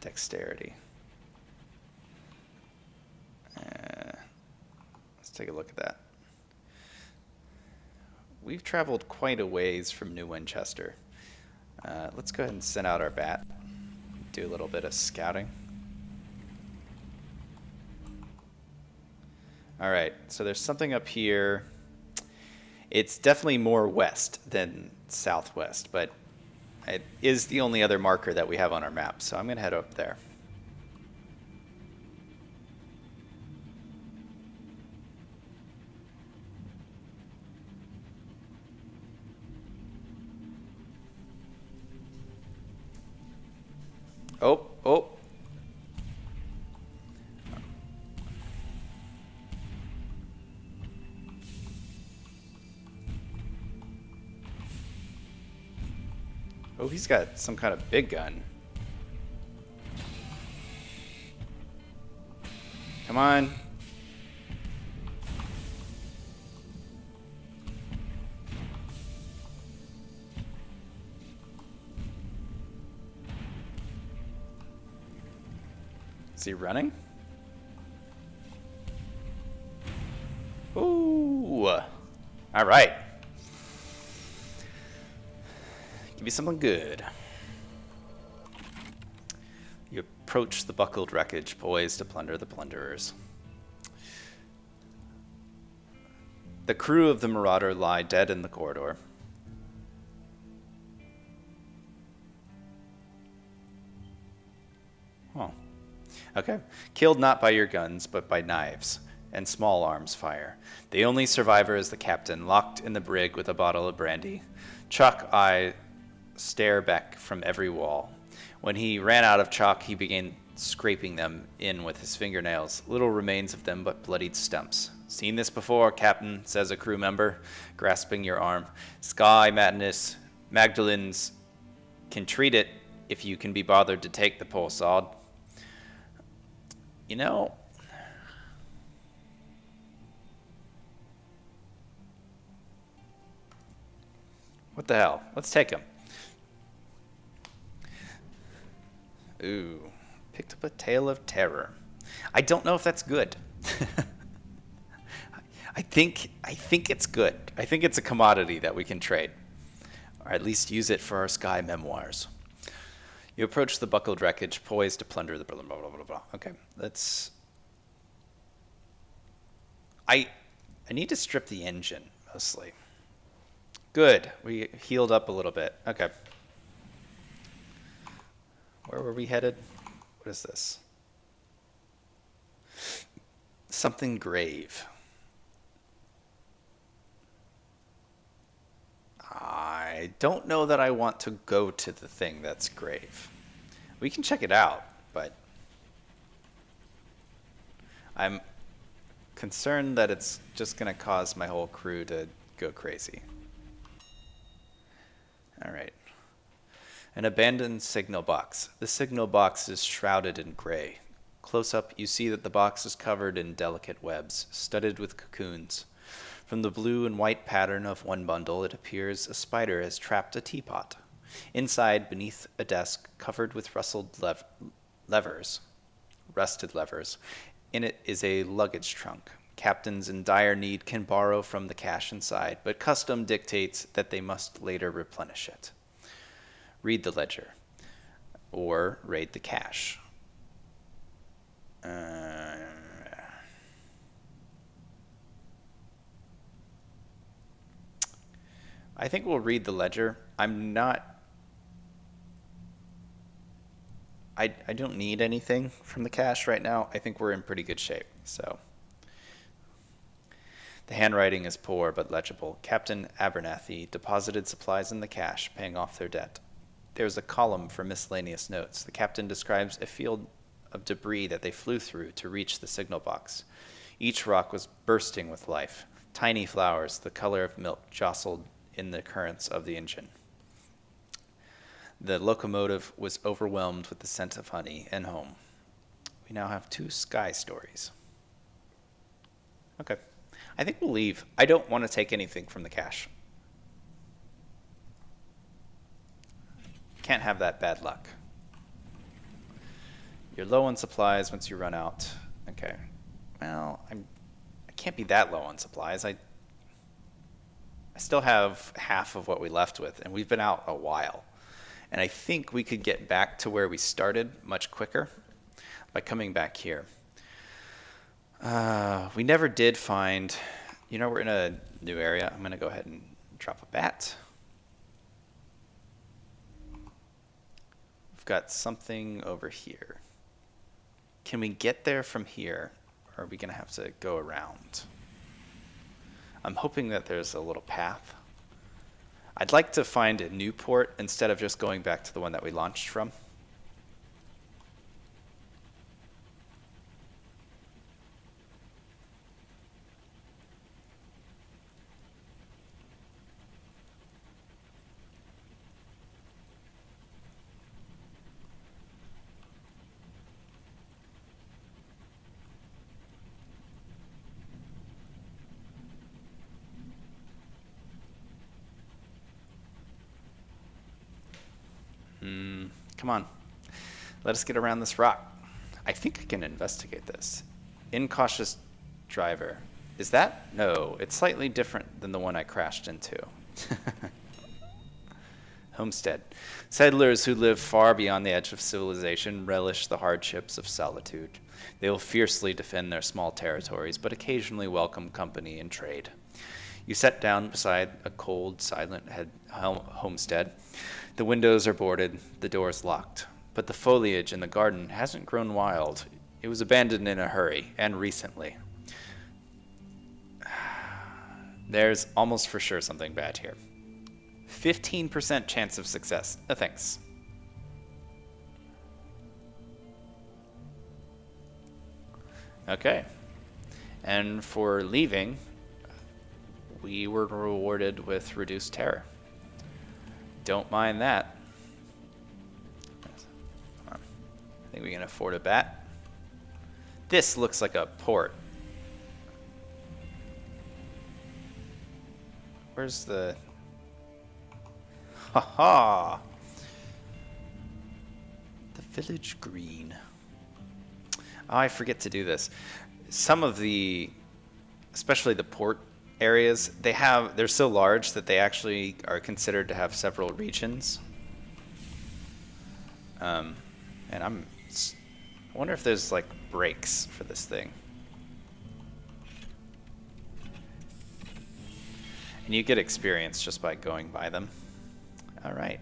dexterity. Let's take a look at that. We've traveled quite a ways from New Winchester. Let's go ahead and send out our bat. Do a little bit of scouting. Alright, so there's something up here. It's definitely more west than southwest, but it is the only other marker that we have on our map, so I'm going to head up there. Oh, oh. Oh, he's got some kind of big gun. Come on. Is he running? Ooh. All right. Give me something good. You approach the buckled wreckage, poised to plunder the plunderers. The crew of the Marauder lie dead in the corridor. Oh. Okay. Killed not by your guns, but by knives and small arms fire. The only survivor is the captain, locked in the brig with a bottle of brandy. Chalk eye stare back from every wall. When he ran out of chalk, he began scraping them in with his fingernails, little remains of them but bloodied stumps. Seen this before, Captain, says a crew member, grasping your arm. Sky Madness, Magdalene's can treat it if you can be bothered to take the poor sod. You know, what the hell? Let's take him. Ooh, picked up a tale of terror. I don't know if that's good. I think it's good. I think it's a commodity that we can trade, or at least use it for our Sky memoirs. You approach the buckled wreckage, poised to plunder the blah blah blah blah blah. Okay, let's. I need to strip the engine mostly. Good, we healed up a little bit. Okay. Where were we headed? What is this? Something grave. I don't know that I want to go to the thing that's grave. We can check it out, but I'm concerned that it's just going to cause my whole crew to go crazy. All right. An abandoned signal box. The signal box is shrouded in gray. Close up, you see that the box is covered in delicate webs, studded with cocoons. From the blue and white pattern of one bundle, it appears a spider has trapped a teapot. Inside, beneath a desk covered with rusted levers, in it is a luggage trunk. Captains in dire need can borrow from the cash inside, but custom dictates that they must later replenish it. Read the ledger, or raid the cache. I think we'll read the ledger. I don't need anything from the cache right now. I think we're in pretty good shape. So the handwriting is poor but legible. Captain Abernathy deposited supplies in the cache, paying off their debt. There's a column for miscellaneous notes. The captain describes a field of debris that they flew through to reach the signal box. Each rock was bursting with life. Tiny flowers, the color of milk, jostled in the currents of the engine. The locomotive was overwhelmed with the scent of honey and home. We now have 2 sky stories. Okay. I think we'll leave. I don't want to take anything from the cache. Can't have that bad luck. You're low on supplies once you run out. Okay. Well, I can't be that low on supplies. I still have half of what we left with, and we've been out a while. And I think we could get back to where we started much quicker by coming back here. We never did find, we're in a new area. I'm going to go ahead and drop a bat. We've got something over here. Can we get there from here, or are we going to have to go around? I'm hoping that there's a little path. I'd like to find a new port instead of just going back to the one that we launched from. Come on. Let us get around this rock. I think I can investigate this. Incautious driver. Is that? No, it's slightly different than the one I crashed into. Homestead. Settlers who live far beyond the edge of civilization relish the hardships of solitude. They will fiercely defend their small territories, but occasionally welcome company and trade. You sit down beside a cold, silent homestead. The windows are boarded, the doors locked. But the foliage in the garden hasn't grown wild. It was abandoned in a hurry, and recently. There's almost for sure something bad here. 15% chance of success. No thanks. Okay. And for leaving, we were rewarded with reduced terror. Don't mind that. I think we can afford a bat. This looks like a port. Where's the... Haha! The village green. Oh, I forget to do this. Some of the, especially the port areas, they're so large that they actually are considered to have several regions. And I wonder if there's like breaks for this thing. And you get experience just by going by them. All right.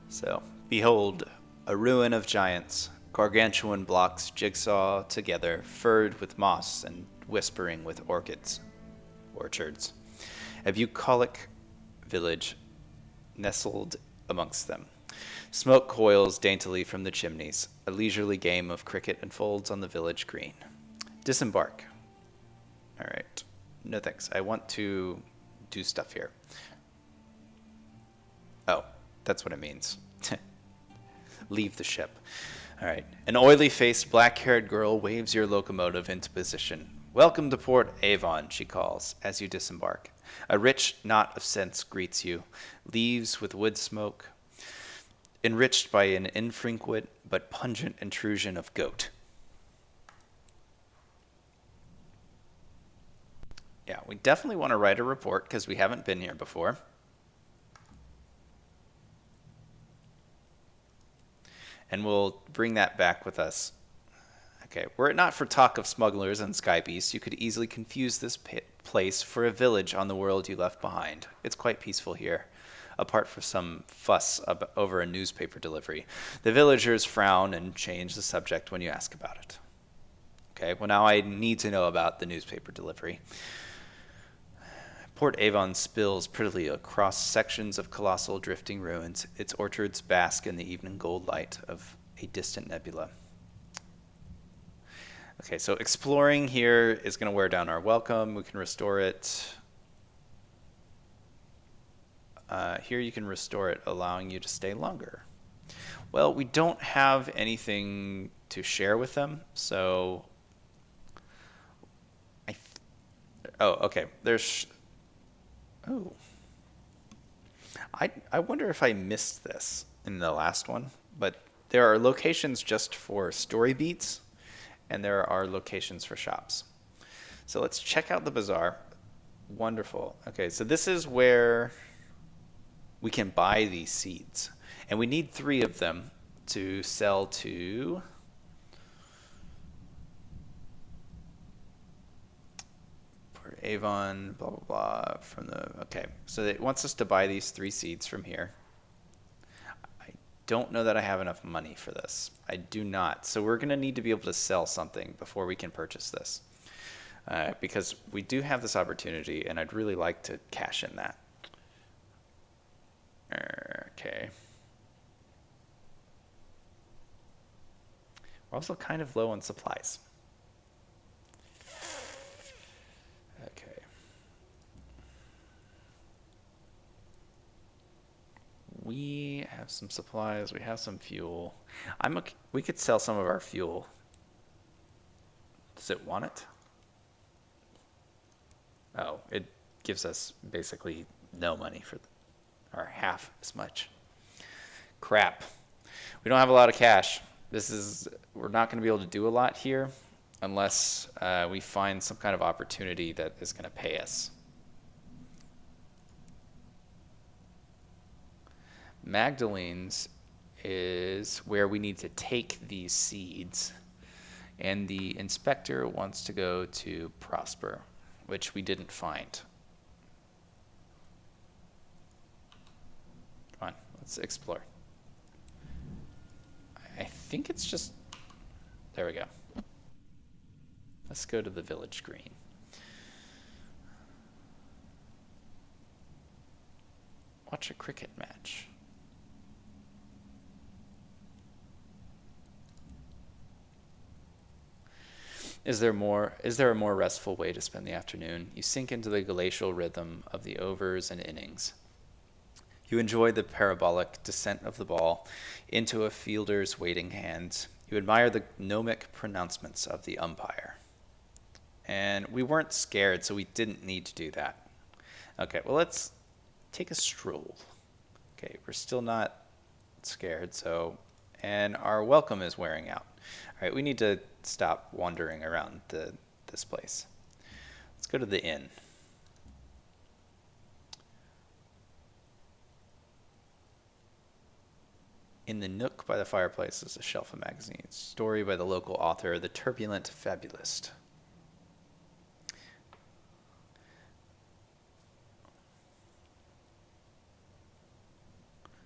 So, behold, a ruin of giants, gargantuan blocks jigsaw together, furred with moss and whispering with orchards. A bucolic village nestled amongst them. Smoke coils daintily from the chimneys. A leisurely game of cricket unfolds on the village green. Disembark. All right. No thanks. I want to do stuff here. Oh, that's what it means. Leave the ship. All right. An oily-faced, black-haired girl waves your locomotive into position. Welcome to Port Avon, she calls, as you disembark. A rich knot of scents greets you. Leaves with wood smoke, enriched by an infrequent but pungent intrusion of goat. Yeah, we definitely want to write a report because we haven't been here before. And we'll bring that back with us. Okay, were it not for talk of smugglers and sky beasts, you could easily confuse this place for a village on the world you left behind. It's quite peaceful here, apart from some fuss over a newspaper delivery. The villagers frown and change the subject when you ask about it. Okay, well now I need to know about the newspaper delivery. Port Avon spills prettily across sections of colossal drifting ruins. Its orchards bask in the evening gold light of a distant nebula. Okay, so exploring here is going to wear down our welcome. We can restore it. Here you can restore it, allowing you to stay longer. Well, we don't have anything to share with them, so... Oh, okay. There's... Oh. I wonder if I missed this in the last one, but there are locations just for story beats, and there are locations for shops. So let's check out the bazaar. Wonderful. Okay, so this is where we can buy these seeds. And we need 3 of them to sell to... Port Avon, blah, blah, blah, from the... Okay, so it wants us to buy these 3 seeds from here. I don't know that I have enough money for this. I do not. So we're going to need to be able to sell something before we can purchase this. Because we do have this opportunity, and I'd really like to cash in that. Okay. We're also kind of low on supplies. Okay. We have some supplies. We have some fuel. We could sell some of our fuel. Does it want it? Oh, it gives us basically no money for or half as much. Crap. We don't have a lot of cash. We're not going to be able to do a lot here unless we find some kind of opportunity that is going to pay us. Magdalene's is where we need to take these seeds, and the inspector wants to go to Prosper, which we didn't find. Come on, let's explore. I think it's just, there we go. Let's go to the village green. Watch a cricket match. Is there a more restful way to spend the afternoon? You sink into the glacial rhythm of the overs and innings. You enjoy the parabolic descent of the ball into a fielder's waiting hands. You admire the gnomic pronouncements of the umpire. And we weren't scared, so we didn't need to do that. Okay, well, let's take a stroll. Okay, we're still not scared, so, and our welcome is wearing out. All right, we need to stop wandering around this place. Let's go to the inn. In the nook by the fireplace is a shelf of magazines. Story by the local author, The Turbulent Fabulist.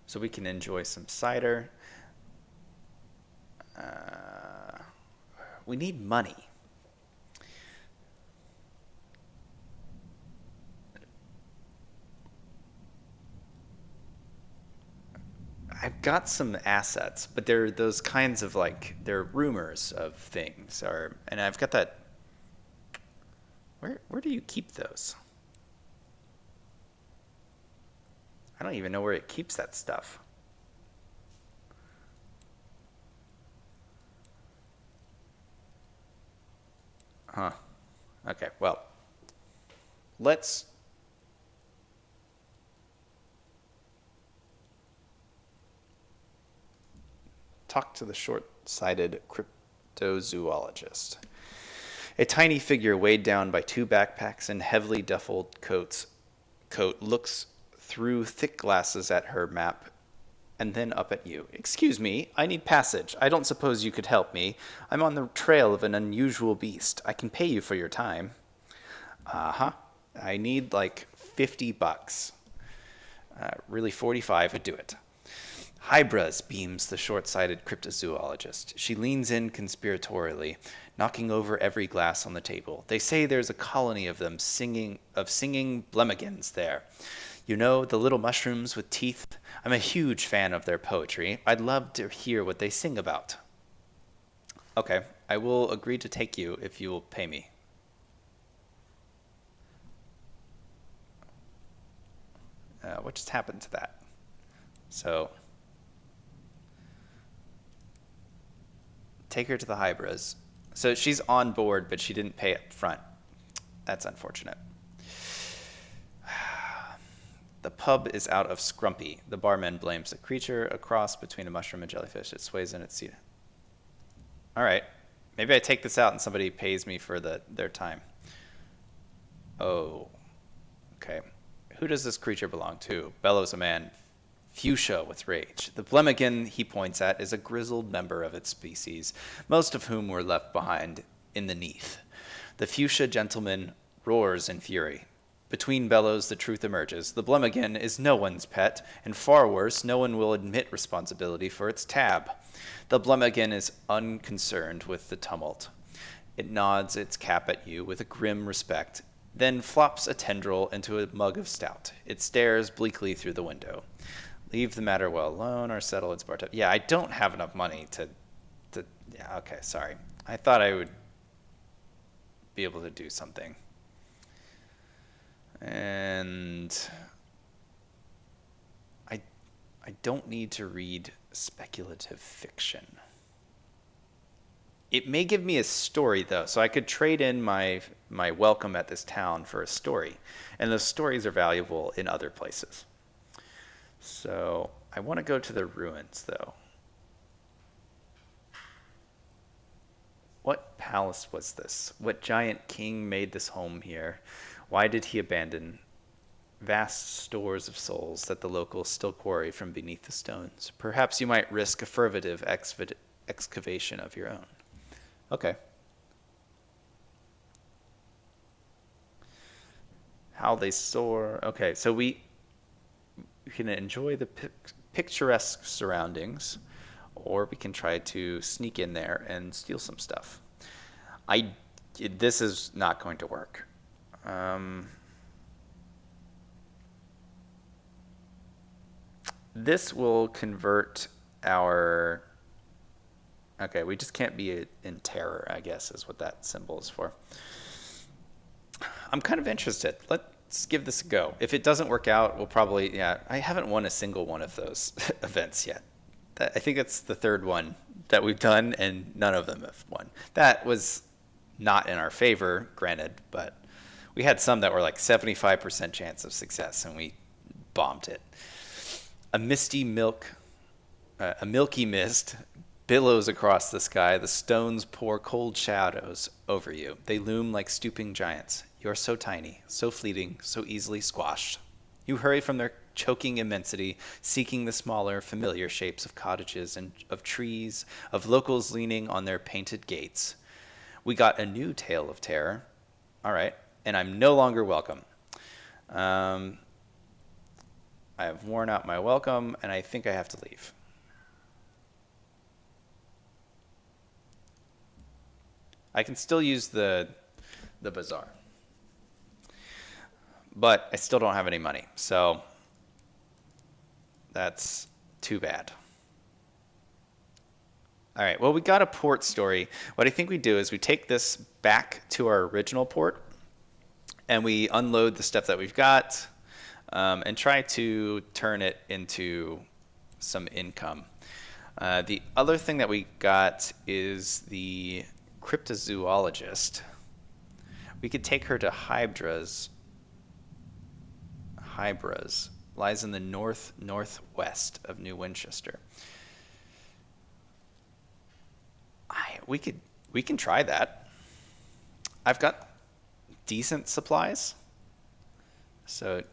So we can enjoy some cider. We need money. I've got some assets, but they're those kinds of like, they're rumors of things. And I've got that. Where do you keep those? I don't even know where it keeps that stuff. Huh. Okay, well, let's talk to the short-sighted cryptozoologist. A tiny figure weighed down by two backpacks and heavily duffled coat looks through thick glasses at her map and then up at you. Excuse me, I need passage. I don't suppose you could help me. I'm on the trail of an unusual beast. I can pay you for your time. Uh-huh. I need like $50. Really 45 would do it. Hybras, beams the short-sighted cryptozoologist. She leans in conspiratorially, knocking over every glass on the table. They say there's a colony of them singing blemigans there. You know, the little mushrooms with teeth? I'm a huge fan of their poetry. I'd love to hear what they sing about. Okay, I will agree to take you if you will pay me. What just happened to that? So, take her to the Hybras. So she's on board, but she didn't pay up front. That's unfortunate. The pub is out of scrumpy. The barman blames a creature, a cross between a mushroom and jellyfish. It sways in its seat. All right. Maybe I take this out and somebody pays me for their time. Oh. Okay. Who does this creature belong to? Bellows a man, fuchsia with rage. The Blemigan he points at is a grizzled member of its species, most of whom were left behind in the Neath. The fuchsia gentleman roars in fury. Between bellows, the truth emerges. The Blemigan is no one's pet, and far worse, no one will admit responsibility for its tab. The Blemigan is unconcerned with the tumult. It nods its cap at you with a grim respect, then flops a tendril into a mug of stout. It stares bleakly through the window. Leave the matter well alone or settle its bar. Yeah, I don't have enough money to. Yeah, okay, sorry. I thought I would be able to do something. And I don't need to read speculative fiction. It may give me a story, though, so I could trade in my welcome at this town for a story. And those stories are valuable in other places. So I want to go to the ruins, though. What palace was this? What giant king made this home here? Why did he abandon vast stores of souls that the locals still quarry from beneath the stones? Perhaps you might risk a furtive excavation of your own. Okay. How they soar. Okay, so we can enjoy the picturesque surroundings, or we can try to sneak in there and steal some stuff. This is not going to work. This will convert our... Okay, we just can't be in terror, I guess, is what that symbol is for. I'm kind of interested. Let's give this a go. If it doesn't work out, we'll probably... Yeah, I haven't won a single one of those events yet. I think it's the third one that we've done, and none of them have won. That was not in our favor, granted, but we had some that were like 75% chance of success, and we bombed it. A milky mist billows across the sky. The stones pour cold shadows over you. They loom like stooping giants. You are so tiny, so fleeting, so easily squashed. You hurry from their choking immensity, seeking the smaller, familiar shapes of cottages and of trees, of locals leaning on their painted gates. We got a new tale of terror. All right, and I'm no longer welcome. I have worn out my welcome, and I think I have to leave. I can still use the bazaar, but I still don't have any money, so that's too bad. All right, well, we got a port story. What I think we do is we take this back to our original port, and we unload the stuff that we've got, and try to turn it into some income. The other thing that we got is the cryptozoologist. We could take her to Hybra's. Hybra's lies in the northwest of New Winchester. We can try that. I've got decent supplies. So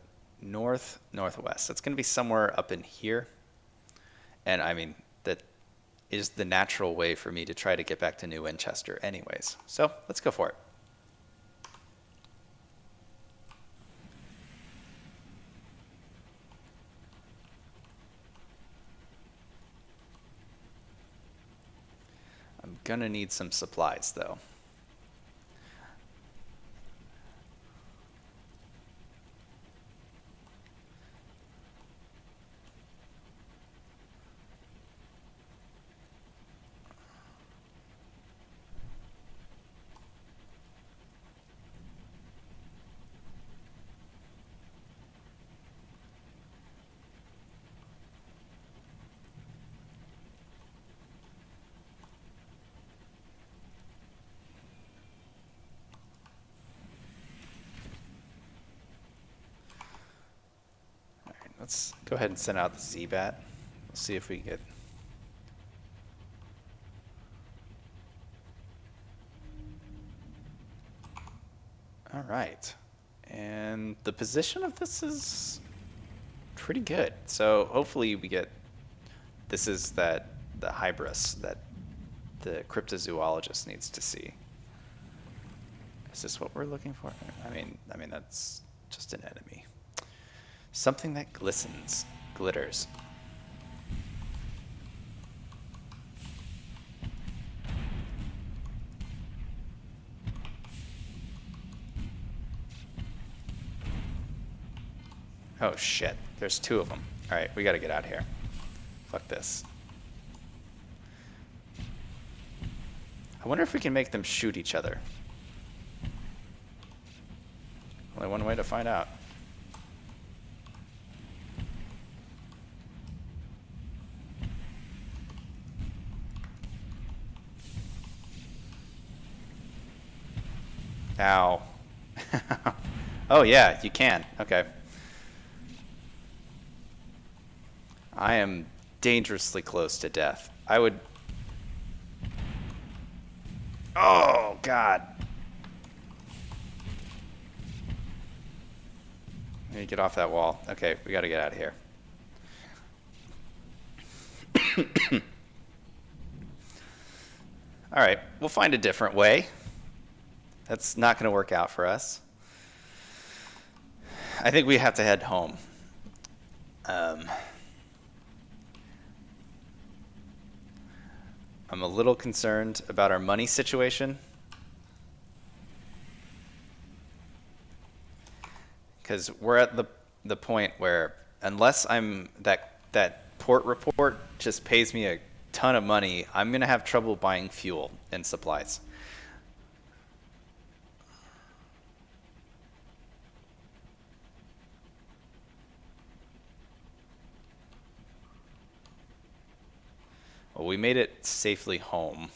northwest. It's going to be somewhere up in here. And I mean, that is the natural way for me to try to get back to New Winchester anyways. So let's go for it. I'm gonna need some supplies though. Let's go ahead and send out the Z-Bat. We'll see if we get... All right. And the position of this is pretty good. So hopefully we get... This is the hybris that the cryptozoologist needs to see. Is this what we're looking for? I mean that's just an enemy. Something that glitters. Oh shit, there's two of them. All right, we gotta get out of here. Fuck this. I wonder if we can make them shoot each other. Only one way to find out. Ow. Oh yeah, you can. Okay. I am dangerously close to death. I would... Oh, God. Let me get off that wall. Okay, we gotta get out of here. Alright, we'll find a different way. That's not gonna work out for us. I think we have to head home. I'm a little concerned about our money situation. Because we're at the point where unless I'm that port report just pays me a ton of money, I'm gonna have trouble buying fuel and supplies. Well, we made it safely home.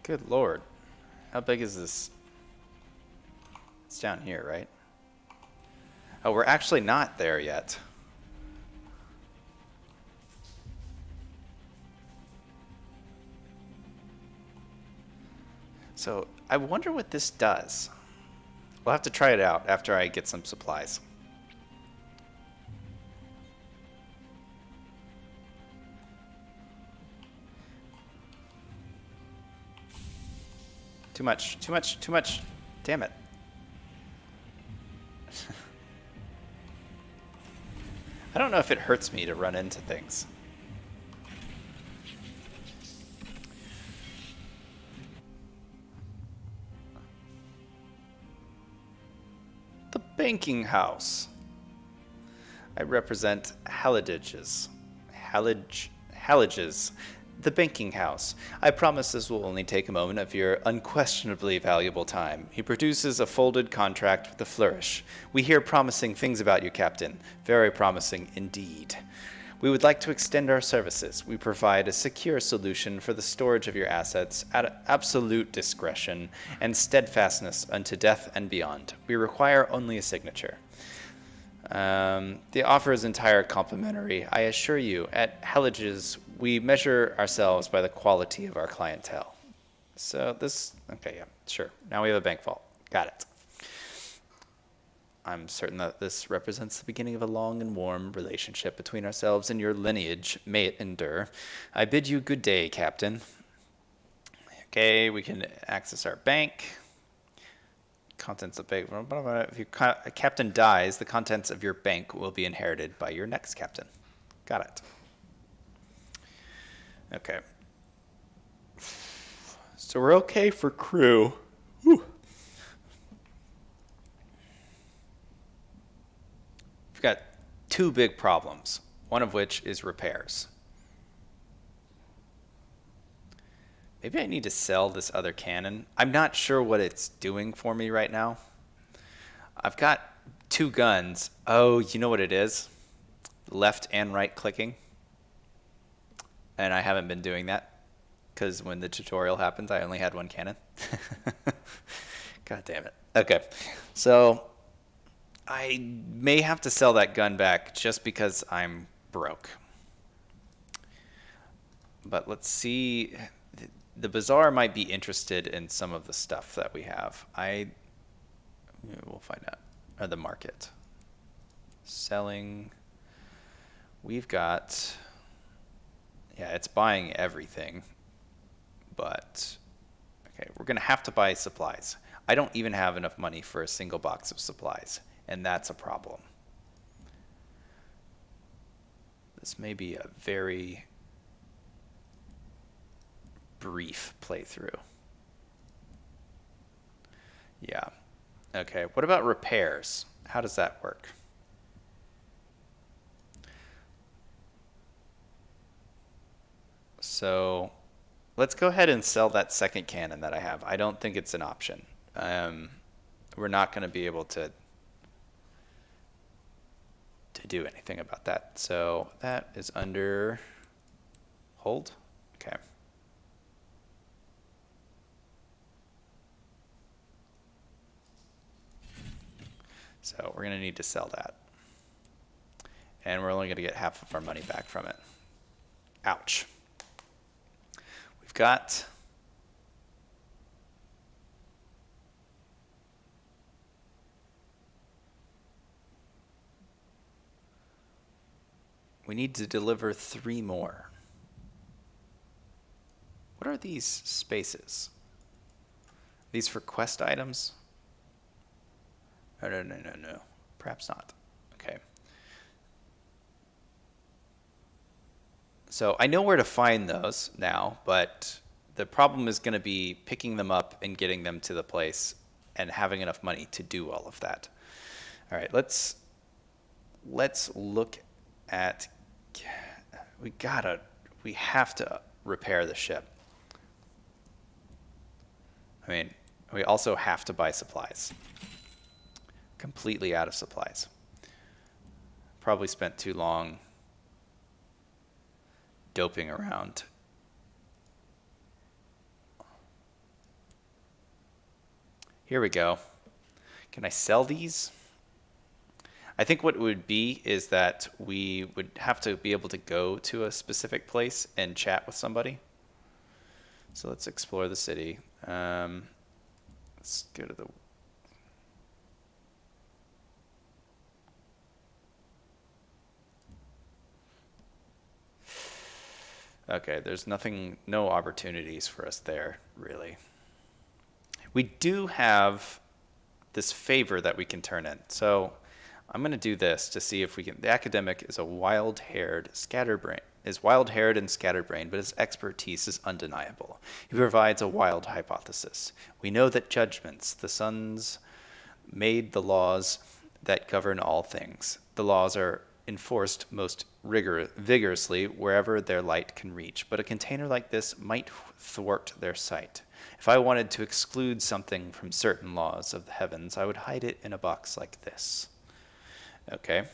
Good Lord. How big is this? It's down here, right? Oh, we're actually not there yet. So I wonder what this does. We'll have to try it out after I get some supplies. Too much, too much, too much. Damn it. I don't know if it hurts me to run into things. The banking house. I represent Hallidages. Halliges. The banking house. I promise this will only take a moment of your unquestionably valuable time. He produces a folded contract with a flourish. We hear promising things about you, Captain. Very promising indeed. We would like to extend our services. We provide a secure solution for the storage of your assets at absolute discretion and steadfastness unto death and beyond. We require only a signature. The offer is entirely complimentary. I assure you, at Halliges, we measure ourselves by the quality of our clientele. So this, okay, yeah, sure. Now we have a bank vault. Got it. I'm certain that this represents the beginning of a long and warm relationship between ourselves and your lineage. May it endure. I bid you good day, Captain. Okay, we can access our bank. Contents of bank. If a captain dies, the contents of your bank will be inherited by your next captain. Got it. Okay. So we're okay for crew. Whew. We've got two big problems, one of which is repairs. Maybe I need to sell this other cannon. I'm not sure what it's doing for me right now. I've got two guns. Oh, you know what it is? Left and right clicking. And I haven't been doing that because when the tutorial happened, I only had one cannon. God damn it. Okay, so I may have to sell that gun back just because I'm broke. But let's see. The Bazaar might be interested in some of the stuff that we have. We'll find out. Or the market. Selling. We've got, yeah, it's buying everything. But, okay, we're going to have to buy supplies. I don't even have enough money for a single box of supplies, and that's a problem. This may be a very brief playthrough. Yeah. Okay, what about repairs? How does that work? So let's go ahead and sell that second cannon that I have. I don't think it's an option. We're not going to be able to do anything about that. So that is under hold. Okay. So we're going to need to sell that. And we're only going to get half of our money back from it. Ouch. We've got... We need to deliver 3 more. What are these spaces? These for quest items? No. Perhaps not. Okay. So I know where to find those now, but the problem is going to be picking them up and getting them to the place and having enough money to do all of that. All right, let's look at... We have to repair the ship. I mean, we also have to buy supplies. Completely out of supplies. Probably spent too long doping around. Here we go. Can I sell these? I think what it would be is that we would have to be able to go to a specific place and chat with somebody. So let's explore the city. Let's go to the... Okay, there's no opportunities for us there, really. We do have this favor that we can turn in. So I'm going to do this to see if we can... The academic is a wild-haired, scatterbrain. Is wild-haired and scatterbrained, but his expertise is undeniable. He provides a wild hypothesis. We know that judgments, the sons, made the laws that govern all things. The laws are enforced most vigorously wherever their light can reach, but a container like this might thwart their sight. If I wanted to exclude something from certain laws of the heavens, I would hide it in a box like this. Okay.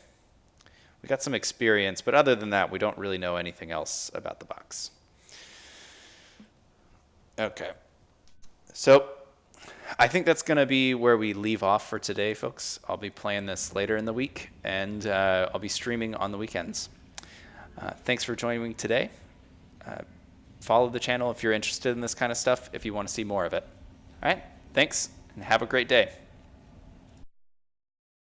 We got some experience, but other than that, we don't really know anything else about the box. Okay. So I think that's going to be where we leave off for today, folks. I'll be playing this later in the week, and I'll be streaming on the weekends. Thanks for joining me today. Follow the channel if you're interested in this kind of stuff, if you want to see more of it. All right, thanks, and have a great day.